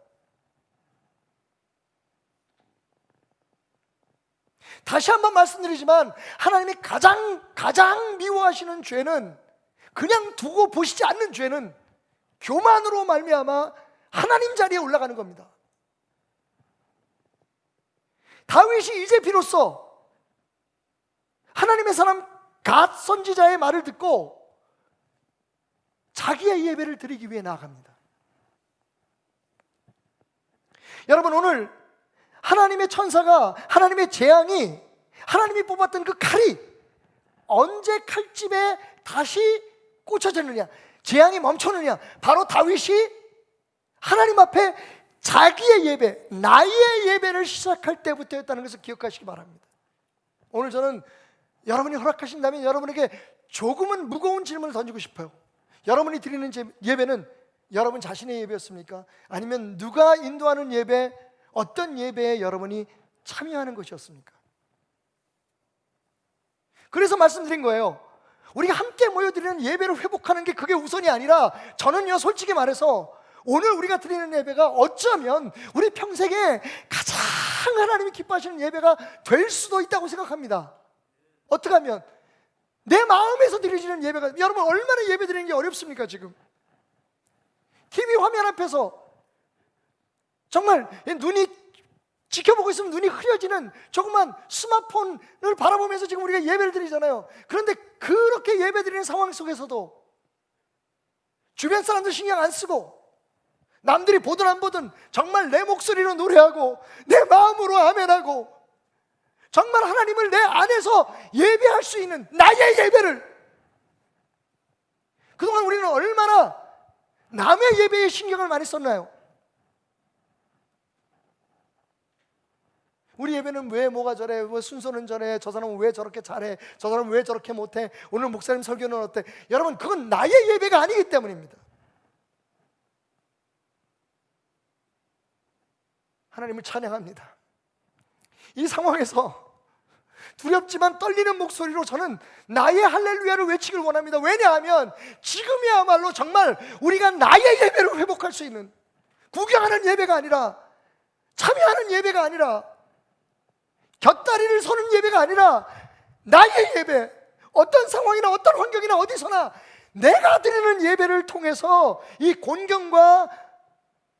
다시 한번 말씀드리지만 하나님이 가장 미워하시는 죄는, 그냥 두고 보시지 않는 죄는 교만으로 말미암아 하나님 자리에 올라가는 겁니다. 다윗이 이제 비로소 하나님의 사람 갓 선지자의 말을 듣고 자기의 예배를 드리기 위해 나아갑니다. 여러분, 오늘 하나님의 천사가, 하나님의 재앙이, 하나님이 뽑았던 그 칼이 언제 칼집에 다시 꽂혀졌느냐, 재앙이 멈췄느냐, 바로 다윗이 하나님 앞에 자기의 예배, 나의 예배를 시작할 때부터였다는 것을 기억하시기 바랍니다. 오늘 저는 여러분이 허락하신다면 여러분에게 조금은 무거운 질문을 던지고 싶어요. 여러분이 드리는 예배는 여러분 자신의 예배였습니까? 아니면 누가 인도하는 예배, 어떤 예배에 여러분이 참여하는 것이었습니까? 그래서 말씀드린 거예요. 우리가 함께 모여드리는 예배를 회복하는 게 그게 우선이 아니라, 저는요 솔직히 말해서 오늘 우리가 드리는 예배가 어쩌면 우리 평생에 가장 하나님이 기뻐하시는 예배가 될 수도 있다고 생각합니다. 어떻게 하면 내 마음에서 드려지는 예배가, 여러분 얼마나 예배 드리는 게 어렵습니까? 지금 TV 화면 앞에서 정말 눈이 지켜보고 있으면 눈이 흐려지는 조그만 스마트폰을 바라보면서 지금 우리가 예배를 드리잖아요. 그런데 그렇게 예배 드리는 상황 속에서도 주변 사람들 신경 안 쓰고 남들이 보든 안 보든 정말 내 목소리로 노래하고 내 마음으로 아멘하고 정말 하나님을 내 안에서 예배할 수 있는 나의 예배를, 그동안 우리는 얼마나 남의 예배에 신경을 많이 썼나요? 우리 예배는 왜 뭐가 저래, 왜 순서는 저래, 저 사람은 왜 저렇게 잘해, 저 사람은 왜 저렇게 못해, 오늘 목사님 설교는 어때? 여러분, 그건 나의 예배가 아니기 때문입니다. 하나님을 찬양합니다. 이 상황에서 두렵지만 떨리는 목소리로 저는 나의 할렐루야를 외치길 원합니다. 왜냐하면 지금이야말로 정말 우리가 나의 예배를 회복할 수 있는, 구경하는 예배가 아니라, 참여하는 예배가 아니라, 곁다리를 서는 예배가 아니라 나의 예배, 어떤 상황이나 어떤 환경이나 어디서나 내가 드리는 예배를 통해서 이 곤경과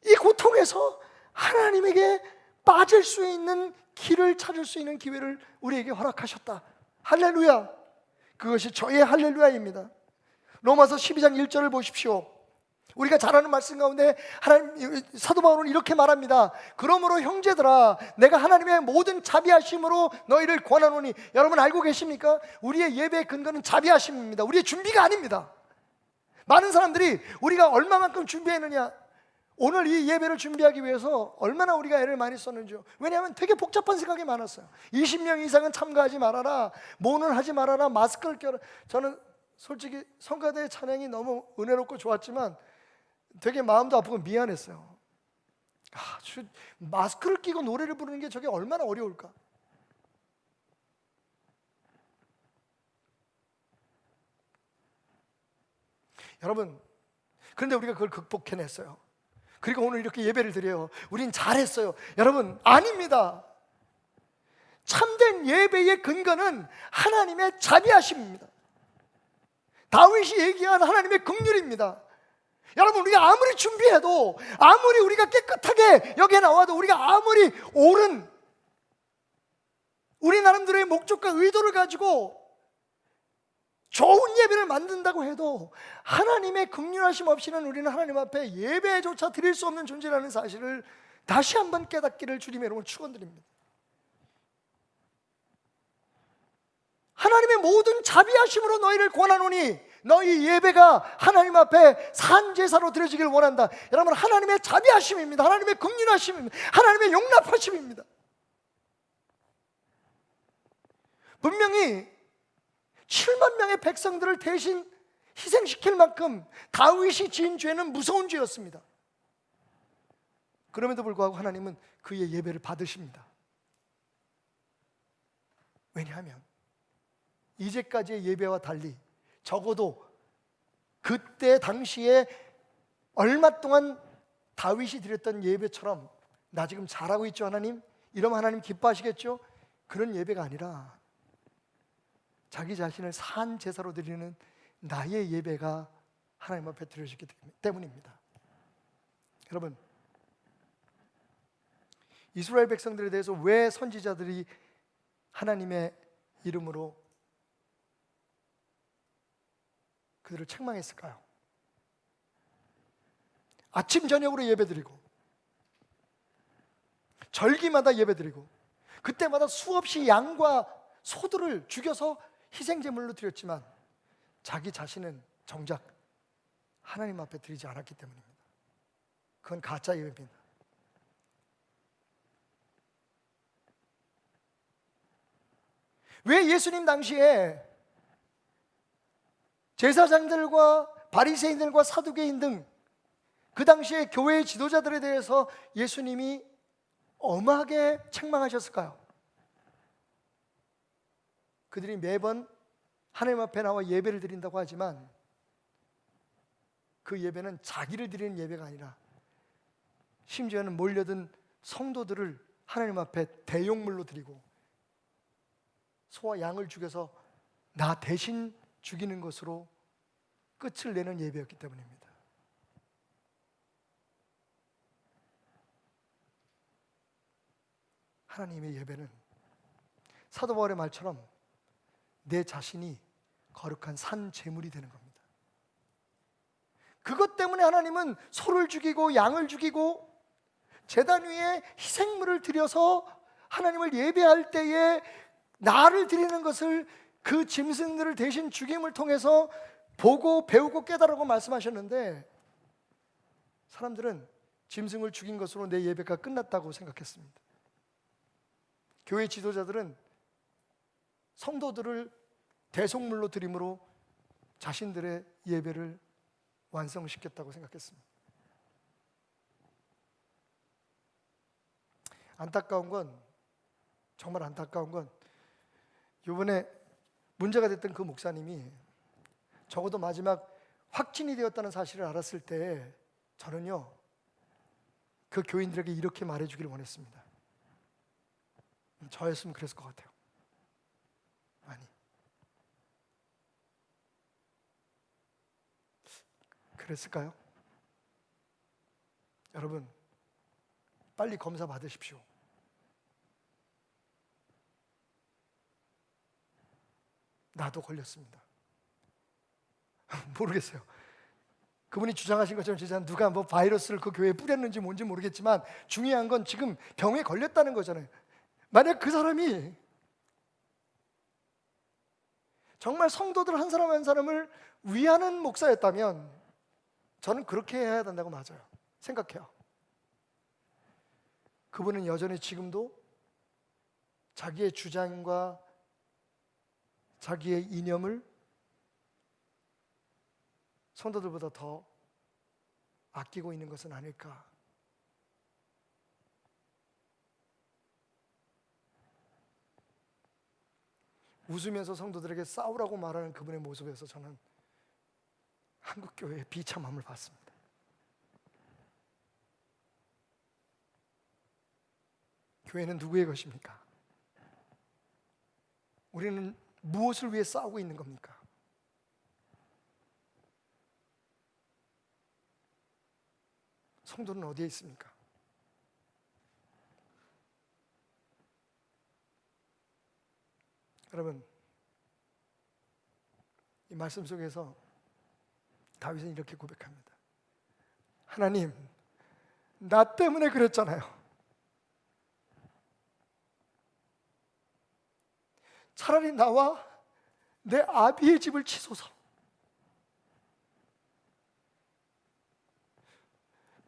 이 고통에서 하나님에게 빠질 수 있는 길을 찾을 수 있는 기회를 우리에게 허락하셨다. 할렐루야. 그것이 저의 할렐루야입니다. 로마서 12장 1절을 보십시오. 우리가 잘 아는 말씀 가운데 하나님, 사도 바울은 이렇게 말합니다. 그러므로 형제들아, 내가 하나님의 모든 자비하심으로 너희를 권하노니. 여러분 알고 계십니까? 우리의 예배의 근거는 자비하심입니다. 우리의 준비가 아닙니다. 많은 사람들이 우리가 얼마만큼 준비했느냐, 오늘 이 예배를 준비하기 위해서 얼마나 우리가 애를 많이 썼는지요. 왜냐하면 되게 복잡한 생각이 많았어요. 20명 이상은 참가하지 말아라, 뭐는 하지 말아라, 마스크를 껴라. 저는 솔직히 성가대 찬양이 너무 은혜롭고 좋았지만 되게 마음도 아프고 미안했어요. 마스크를 끼고 노래를 부르는 게 저게 얼마나 어려울까. 여러분, 그런데 우리가 그걸 극복해냈어요. 그리고 오늘 이렇게 예배를 드려요. 우린 잘했어요. 여러분, 아닙니다. 참된 예배의 근거는 하나님의 자비하심입니다. 다윗이 얘기한 하나님의 긍휼입니다. 여러분, 우리가 아무리 준비해도, 아무리 우리가 깨끗하게 여기에 나와도, 우리가 아무리 옳은 우리 나름대로의 목적과 의도를 가지고 좋은 예배를 만든다고 해도 하나님의 긍휼하심 없이는 우리는 하나님 앞에 예배조차 드릴 수 없는 존재라는 사실을 다시 한번 깨닫기를 주님의 이름으로 축원드립니다. 하나님의 모든 자비하심으로 너희를 권하노니, 너희 예배가 하나님 앞에 산제사로 드려지길 원한다. 여러분, 하나님의 자비하심입니다. 하나님의 긍휼하심입니다. 하나님의 용납하심입니다. 분명히 7만 명의 백성들을 대신 희생시킬 만큼 다윗이 지은 죄는 무서운 죄였습니다. 그럼에도 불구하고 하나님은 그의 예배를 받으십니다. 왜냐하면 이제까지의 예배와 달리 적어도 그때 당시에 얼마 동안 다윗이 드렸던 예배처럼 나 지금 잘하고 있죠 하나님? 이러면 하나님 기뻐하시겠죠? 그런 예배가 아니라 자기 자신을 산 제사로 드리는 나의 예배가 하나님 앞에 드려지기 때문입니다. 여러분, 이스라엘 백성들에 대해서 왜 선지자들이 하나님의 이름으로 그들을 책망했을까요? 아침 저녁으로 예배드리고 절기마다 예배드리고 그때마다 수없이 양과 소들을 죽여서 희생제물로 드렸지만 자기 자신은 정작 하나님 앞에 드리지 않았기 때문입니다. 그건 가짜 예배입니다. 왜 예수님 당시에 제사장들과 바리새인들과 사두개인 등 그 당시에 교회의 지도자들에 대해서 예수님이 엄하게 책망하셨을까요? 그들이 매번 하나님 앞에 나와 예배를 드린다고 하지만 그 예배는 자기를 드리는 예배가 아니라 심지어는 몰려든 성도들을 하나님 앞에 대용물로 드리고 소와 양을 죽여서 나 대신 죽이는 것으로 끝을 내는 예배였기 때문입니다. 하나님의 예배는 사도 바울의 말처럼 내 자신이 거룩한 산 제물이 되는 겁니다. 그것 때문에 하나님은 소를 죽이고 양을 죽이고 제단 위에 희생물을 드려서 하나님을 예배할 때에 나를 드리는 것을 그 짐승들을 대신 죽임을 통해서 보고 배우고 깨달으라고 말씀하셨는데 사람들은 짐승을 죽인 것으로 내 예배가 끝났다고 생각했습니다. 교회 지도자들은 성도들을 대속물로 드림으로 자신들의 예배를 완성시켰다고 생각했습니다. 안타까운 건, 정말 안타까운 건 이번에 문제가 됐던 그 목사님이 적어도 마지막 확진이 되었다는 사실을 알았을 때 저는요 그 교인들에게 이렇게 말해주기를 원했습니다. 저였으면 그랬을 것 같아요. 아니, 그랬을까요? 여러분, 빨리 검사 받으십시오. 나도 걸렸습니다. 모르겠어요. 그분이 주장하신 것처럼 진짜 누가 뭐 바이러스를 그 교회에 뿌렸는지 뭔지 모르겠지만 중요한 건 지금 병에 걸렸다는 거잖아요. 만약 그 사람이 정말 성도들 한 사람 한 사람을 위하는 목사였다면 저는 그렇게 해야 된다고 맞아요. 생각해요. 그분은 여전히 지금도 자기의 주장과 자기의 이념을 성도들보다 더 아끼고 있는 것은 아닐까. 웃으면서 성도들에게 싸우라고 말하는 그분의 모습에서 저는 한국교회의 비참함을 봤습니다. 교회는 누구의 것입니까? 우리는 무엇을 위해 싸우고 있는 겁니까? 성도는 어디에 있습니까? 여러분, 이 말씀 속에서 다윗은 이렇게 고백합니다. 하나님, 나 때문에 그랬잖아요. 차라리 나와 내 아비의 집을 치소서.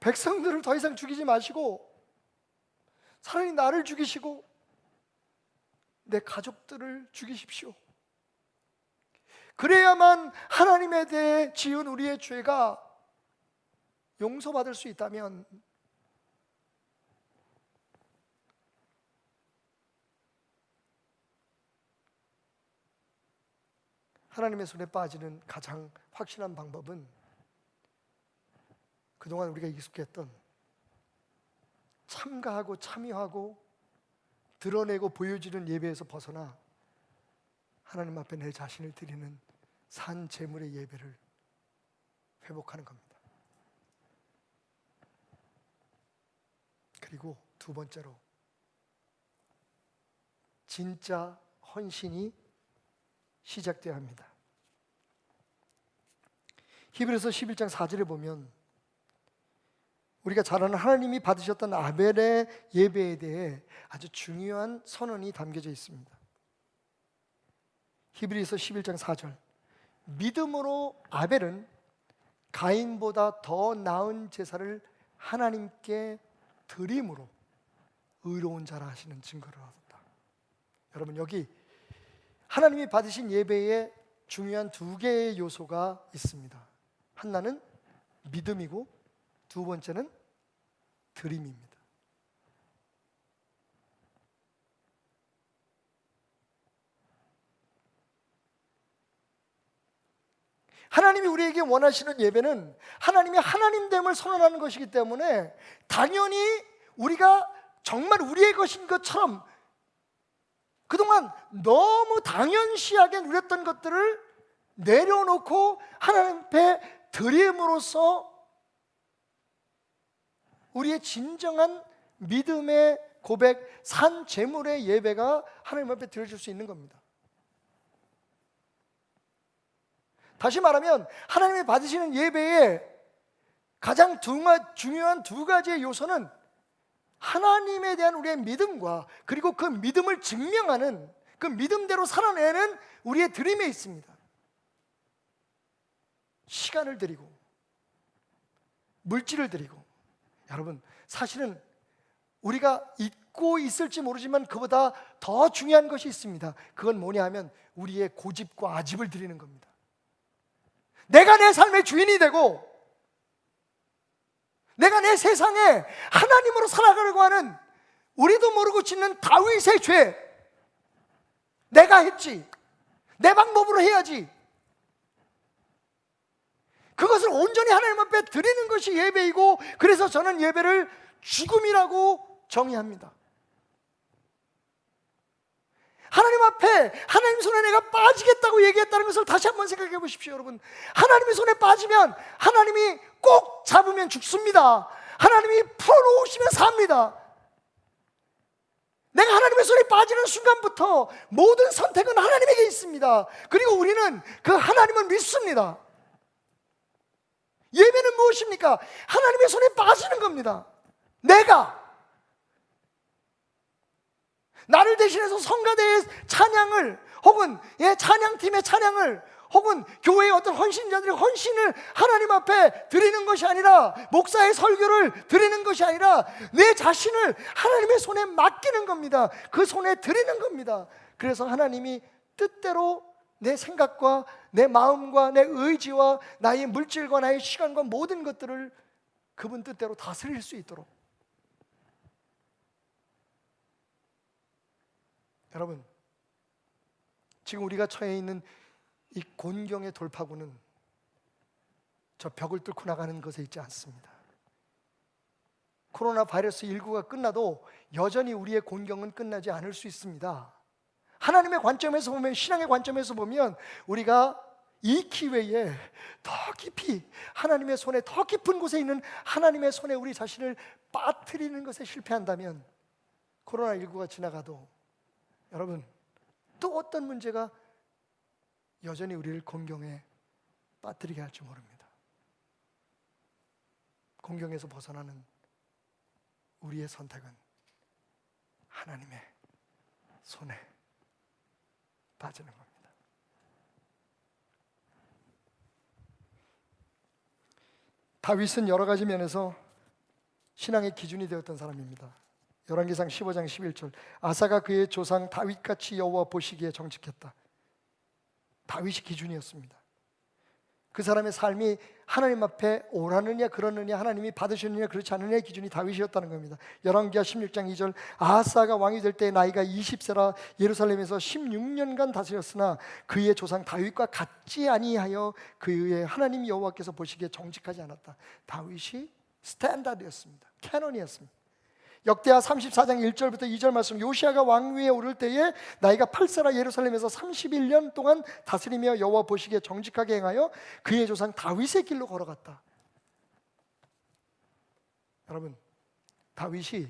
백성들을 더 이상 죽이지 마시고 차라리 나를 죽이시고 내 가족들을 죽이십시오. 그래야만 하나님에 대해 지은 우리의 죄가 용서받을 수 있다면 하나님의 손에 빠지는 가장 확실한 방법은 그동안 우리가 익숙했던 참가하고 참여하고 드러내고 보여지는 예배에서 벗어나 하나님 앞에 내 자신을 드리는 산 제물의 예배를 회복하는 겁니다. 그리고 두 번째로 진짜 헌신이 시작되어야 합니다. 히브리서 11장 4절에 보면 우리가 잘 아는 하나님이 받으셨던 아벨의 예배에 대해 아주 중요한 선언이 담겨져 있습니다. 히브리서 11장 4절, 믿음으로 아벨은 가인보다 더 나은 제사를 하나님께 드림으로 의로운 자라 하시는 증거를 얻었다. 여러분, 여기 하나님이 받으신 예배에 중요한 두 개의 요소가 있습니다. 하나는 믿음이고 두 번째는 드림입니다. 하나님이 우리에게 원하시는 예배는 하나님이 하나님됨을 선언하는 것이기 때문에 당연히 우리가 정말 우리의 것인 것처럼 그동안 너무 당연시하게 누렸던 것들을 내려놓고 하나님 앞에 드림으로써 우리의 진정한 믿음의 고백, 산 제물의 예배가 하나님 앞에 드려질 수 있는 겁니다. 다시 말하면 하나님이 받으시는 예배의 가장 중요한 두 가지의 요소는 하나님에 대한 우리의 믿음과 그리고 그 믿음을 증명하는, 그 믿음대로 살아내는 우리의 드림에 있습니다. 시간을 드리고 물질을 드리고, 여러분 사실은 우리가 잊고 있을지 모르지만 그보다 더 중요한 것이 있습니다. 그건 뭐냐 하면 우리의 고집과 아집을 드리는 겁니다. 내가 내 삶의 주인이 되고 내가 내 세상에 하나님으로 살아가려고 하는, 우리도 모르고 짓는 다윗의 죄, 내가 했지, 내 방법으로 해야지, 그것을 온전히 하나님 앞에 드리는 것이 예배이고, 그래서 저는 예배를 죽음이라고 정의합니다. 하나님 앞에 하나님 손에 내가 빠지겠다고 얘기했다는 것을 다시 한번 생각해 보십시오. 여러분, 하나님의 손에 빠지면 하나님이 꼭 잡으면 죽습니다. 하나님이 풀어놓으시면 삽니다. 내가 하나님의 손에 빠지는 순간부터 모든 선택은 하나님에게 있습니다. 그리고 우리는 그 하나님을 믿습니다. 예배는 무엇입니까? 하나님의 손에 빠지는 겁니다. 내가 나를 대신해서 성가대의 찬양을, 혹은 찬양팀의 찬양을, 혹은 교회의 어떤 헌신자들의 헌신을 하나님 앞에 드리는 것이 아니라, 목사의 설교를 드리는 것이 아니라 내 자신을 하나님의 손에 맡기는 겁니다. 그 손에 드리는 겁니다. 그래서 하나님이 뜻대로 내 생각과 내 마음과 내 의지와 나의 물질과 나의 시간과 모든 것들을 그분 뜻대로 다스릴 수 있도록. 여러분, 지금 우리가 처해 있는 이 곤경의 돌파구는 저 벽을 뚫고 나가는 것에 있지 않습니다. 코로나 바이러스 19가 끝나도 여전히 우리의 곤경은 끝나지 않을 수 있습니다. 하나님의 관점에서 보면, 신앙의 관점에서 보면, 우리가 이 기회에 더 깊이 하나님의 손에, 더 깊은 곳에 있는 하나님의 손에 우리 자신을 빠뜨리는 것에 실패한다면 코로나19가 지나가도 여러분, 또 어떤 문제가 여전히 우리를 곤경에 빠뜨리게 할지 모릅니다. 곤경에서 벗어나는 우리의 선택은 하나님의 손에 빠지는 겁니다. 다윗은 여러 가지 면에서 신앙의 기준이 되었던 사람입니다. 열왕기상 15장 11절, 아사가 그의 조상 다윗같이 여호와 보시기에 정직했다. 다윗이 기준이었습니다. 그 사람의 삶이 하나님 앞에 옳았느냐 그러느냐, 하나님이 받으셨느냐 그렇지 않느냐의 기준이 다윗이었다는 겁니다. 열왕기하 16장 2절, 아하스가 왕이 될 때 나이가 20세라 예루살렘에서 16년간 다스렸으나 그의 조상 다윗과 같지 아니하여 그의 하나님 여호와께서 보시기에 정직하지 않았다. 다윗이 스탠다드였습니다. 캐논이었습니다. 역대하 34장 1절부터 2절 말씀, 요시아가 왕위에 오를 때에 나이가 8세라 예루살렘에서 31년 동안 다스리며 여호와 보시기에 정직하게 행하여 그의 조상 다윗의 길로 걸어갔다. 여러분, 다윗이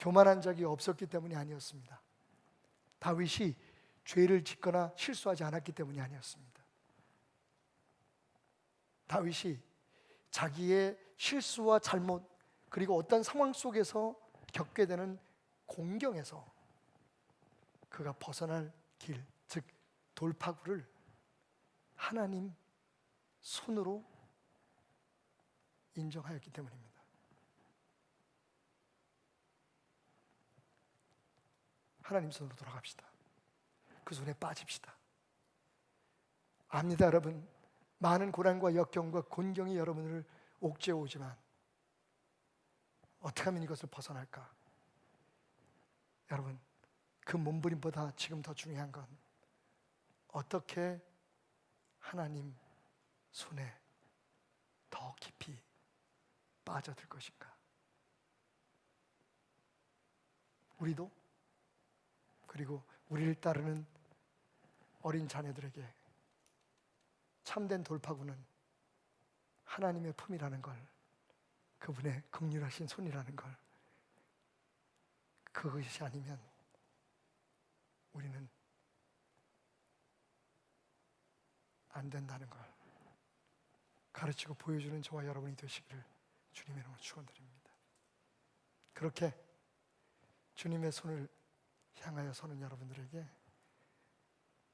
교만한 적이 없었기 때문이 아니었습니다. 다윗이 죄를 짓거나 실수하지 않았기 때문이 아니었습니다. 다윗이 자기의 실수와 잘못, 그리고 어떤 상황 속에서 겪게 되는 공경에서 그가 벗어날 길, 즉 돌파구를 하나님 손으로 인정하였기 때문입니다. 하나님 손으로 돌아갑시다. 그 손에 빠집시다. 압니다, 여러분. 많은 고난과 역경과 곤경이 여러분을 옥죄어 오지만 어떻게 하면 이것을 벗어날까? 여러분, 그 몸부림보다 지금 더 중요한 건 어떻게 하나님 손에 더 깊이 빠져들 것인가? 우리도, 그리고 우리를 따르는 어린 자녀들에게 참된 돌파구는 하나님의 품이라는 걸, 그분의 긍휼하신 손이라는 걸, 그것이 아니면 우리는 안 된다는 걸 가르치고 보여주는 저와 여러분이 되시기를 주님의 이름으로 축원드립니다. 그렇게 주님의 손을 향하여 서는 여러분들에게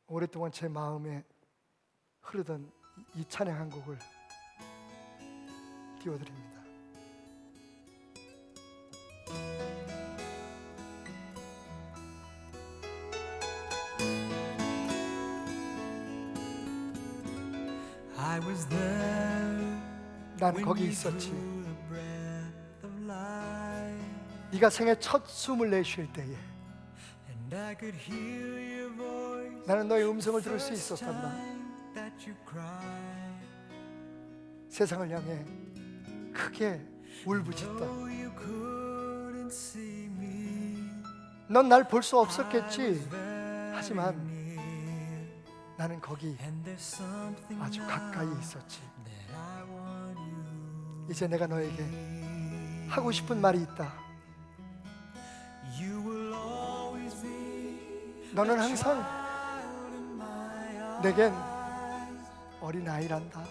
오랫동안 제 마음에 흐르던 이 찬양 한 곡을 띄워드립니다. 난 거기 있었지. 네가 생애 첫 숨을 내쉴 때에 나는 너의 음성을 들을 수 있었단다. 세상을 향해 크게 울부짖던, 넌 날 볼 수 없었겠지. 하지만 나는 거기 아주 가까이 있었지. 이제 내가 너에게 하고 싶은 말이 있다. 너는 항상 내겐 어린아이란다.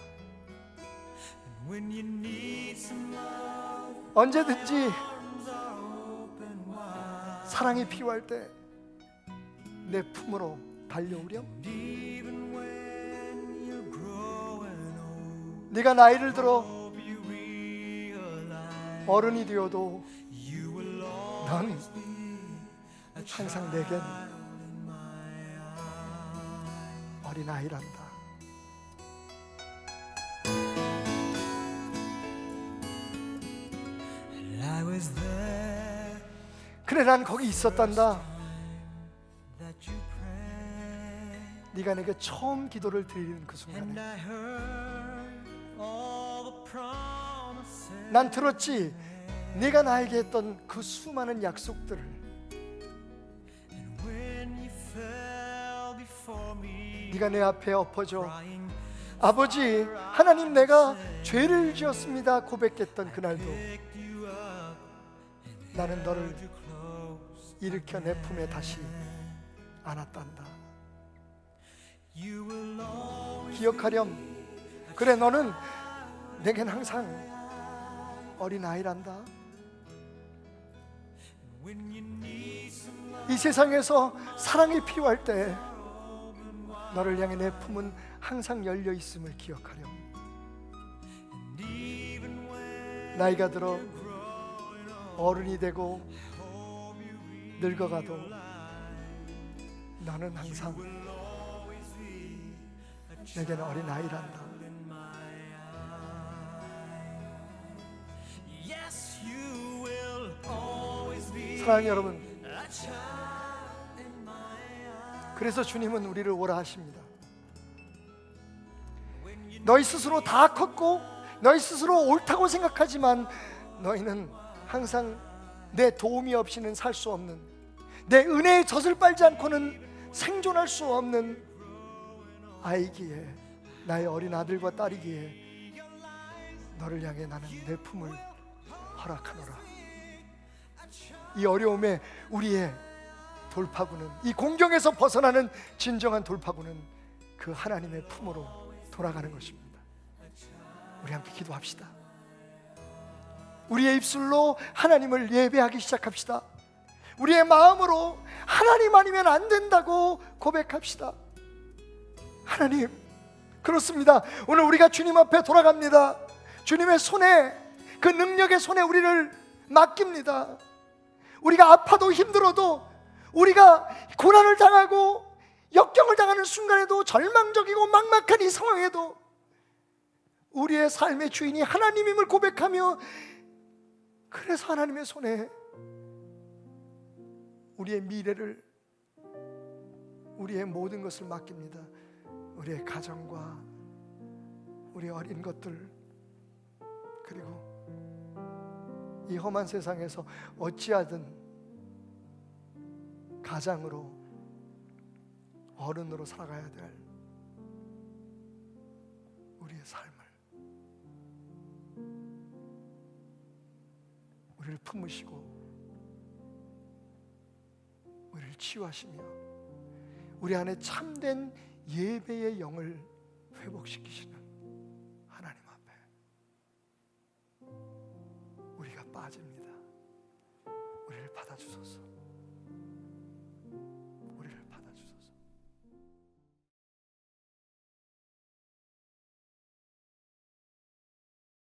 언제든지 사랑이 필요할 때 내 품으로 달려오렴. 네가 나이를 들어 어른이 되어도 넌 항상 내겐 어린아이란다. 그래, 난 거기 있었단다. 네가 내게 처음 기도를 드리는 그 순간에 난 들었지. 네가 나에게 했던 그 수많은 약속들을. 네가 내 앞에 엎어져 아버지 하나님 내가 죄를 지었습니다 고백했던 그날도 나는 너를 일으켜 내 품에 다시 안았단다. 기억하렴. 그래, 너는 내겐 항상 어린아이란다. 이 세상에서 사랑이 필요할 때 너를 향해 내 품은 항상 열려 있음을 기억하렴. 나이가 들어 어른이 되고 늙어가도 너는 항상 내게는 어린아이란다. 사랑하는 여러분, 그래서 주님은 우리를 오라 하십니다. 너희 스스로 다 컸고 너희 스스로 옳다고 생각하지만 너희는 항상 내 도움이 없이는 살 수 없는, 내 은혜의 젖을 빨지 않고는 생존할 수 없는 아이기에, 나의 어린 아들과 딸이기에 너를 향해 나는 내 품을 허락하노라. 이 어려움에 우리의 돌파구는, 이 공경에서 벗어나는 진정한 돌파구는 그 하나님의 품으로 돌아가는 것입니다. 우리 함께 기도합시다. 우리의 입술로 하나님을 예배하기 시작합시다. 우리의 마음으로 하나님 아니면 안 된다고 고백합시다. 하나님, 그렇습니다. 오늘 우리가 주님 앞에 돌아갑니다. 주님의 손에, 그 능력의 손에 우리를 맡깁니다. 우리가 아파도 힘들어도, 우리가 고난을 당하고 역경을 당하는 순간에도, 절망적이고 막막한 이 상황에도 우리의 삶의 주인이 하나님임을 고백하며, 그래서 하나님의 손에 우리의 미래를, 우리의 모든 것을 맡깁니다. 우리의 가정과 우리의 어린 것들, 그리고 이 험한 세상에서 어찌하든 가장으로, 어른으로 살아가야 될 우리의 삶을, 우리를 품으시고 우리를 치유하시며 우리 안에 참된 예배의 영을 회복시키시는 하나님 앞에 우리가 빠집니다. 우리를 받아주소서.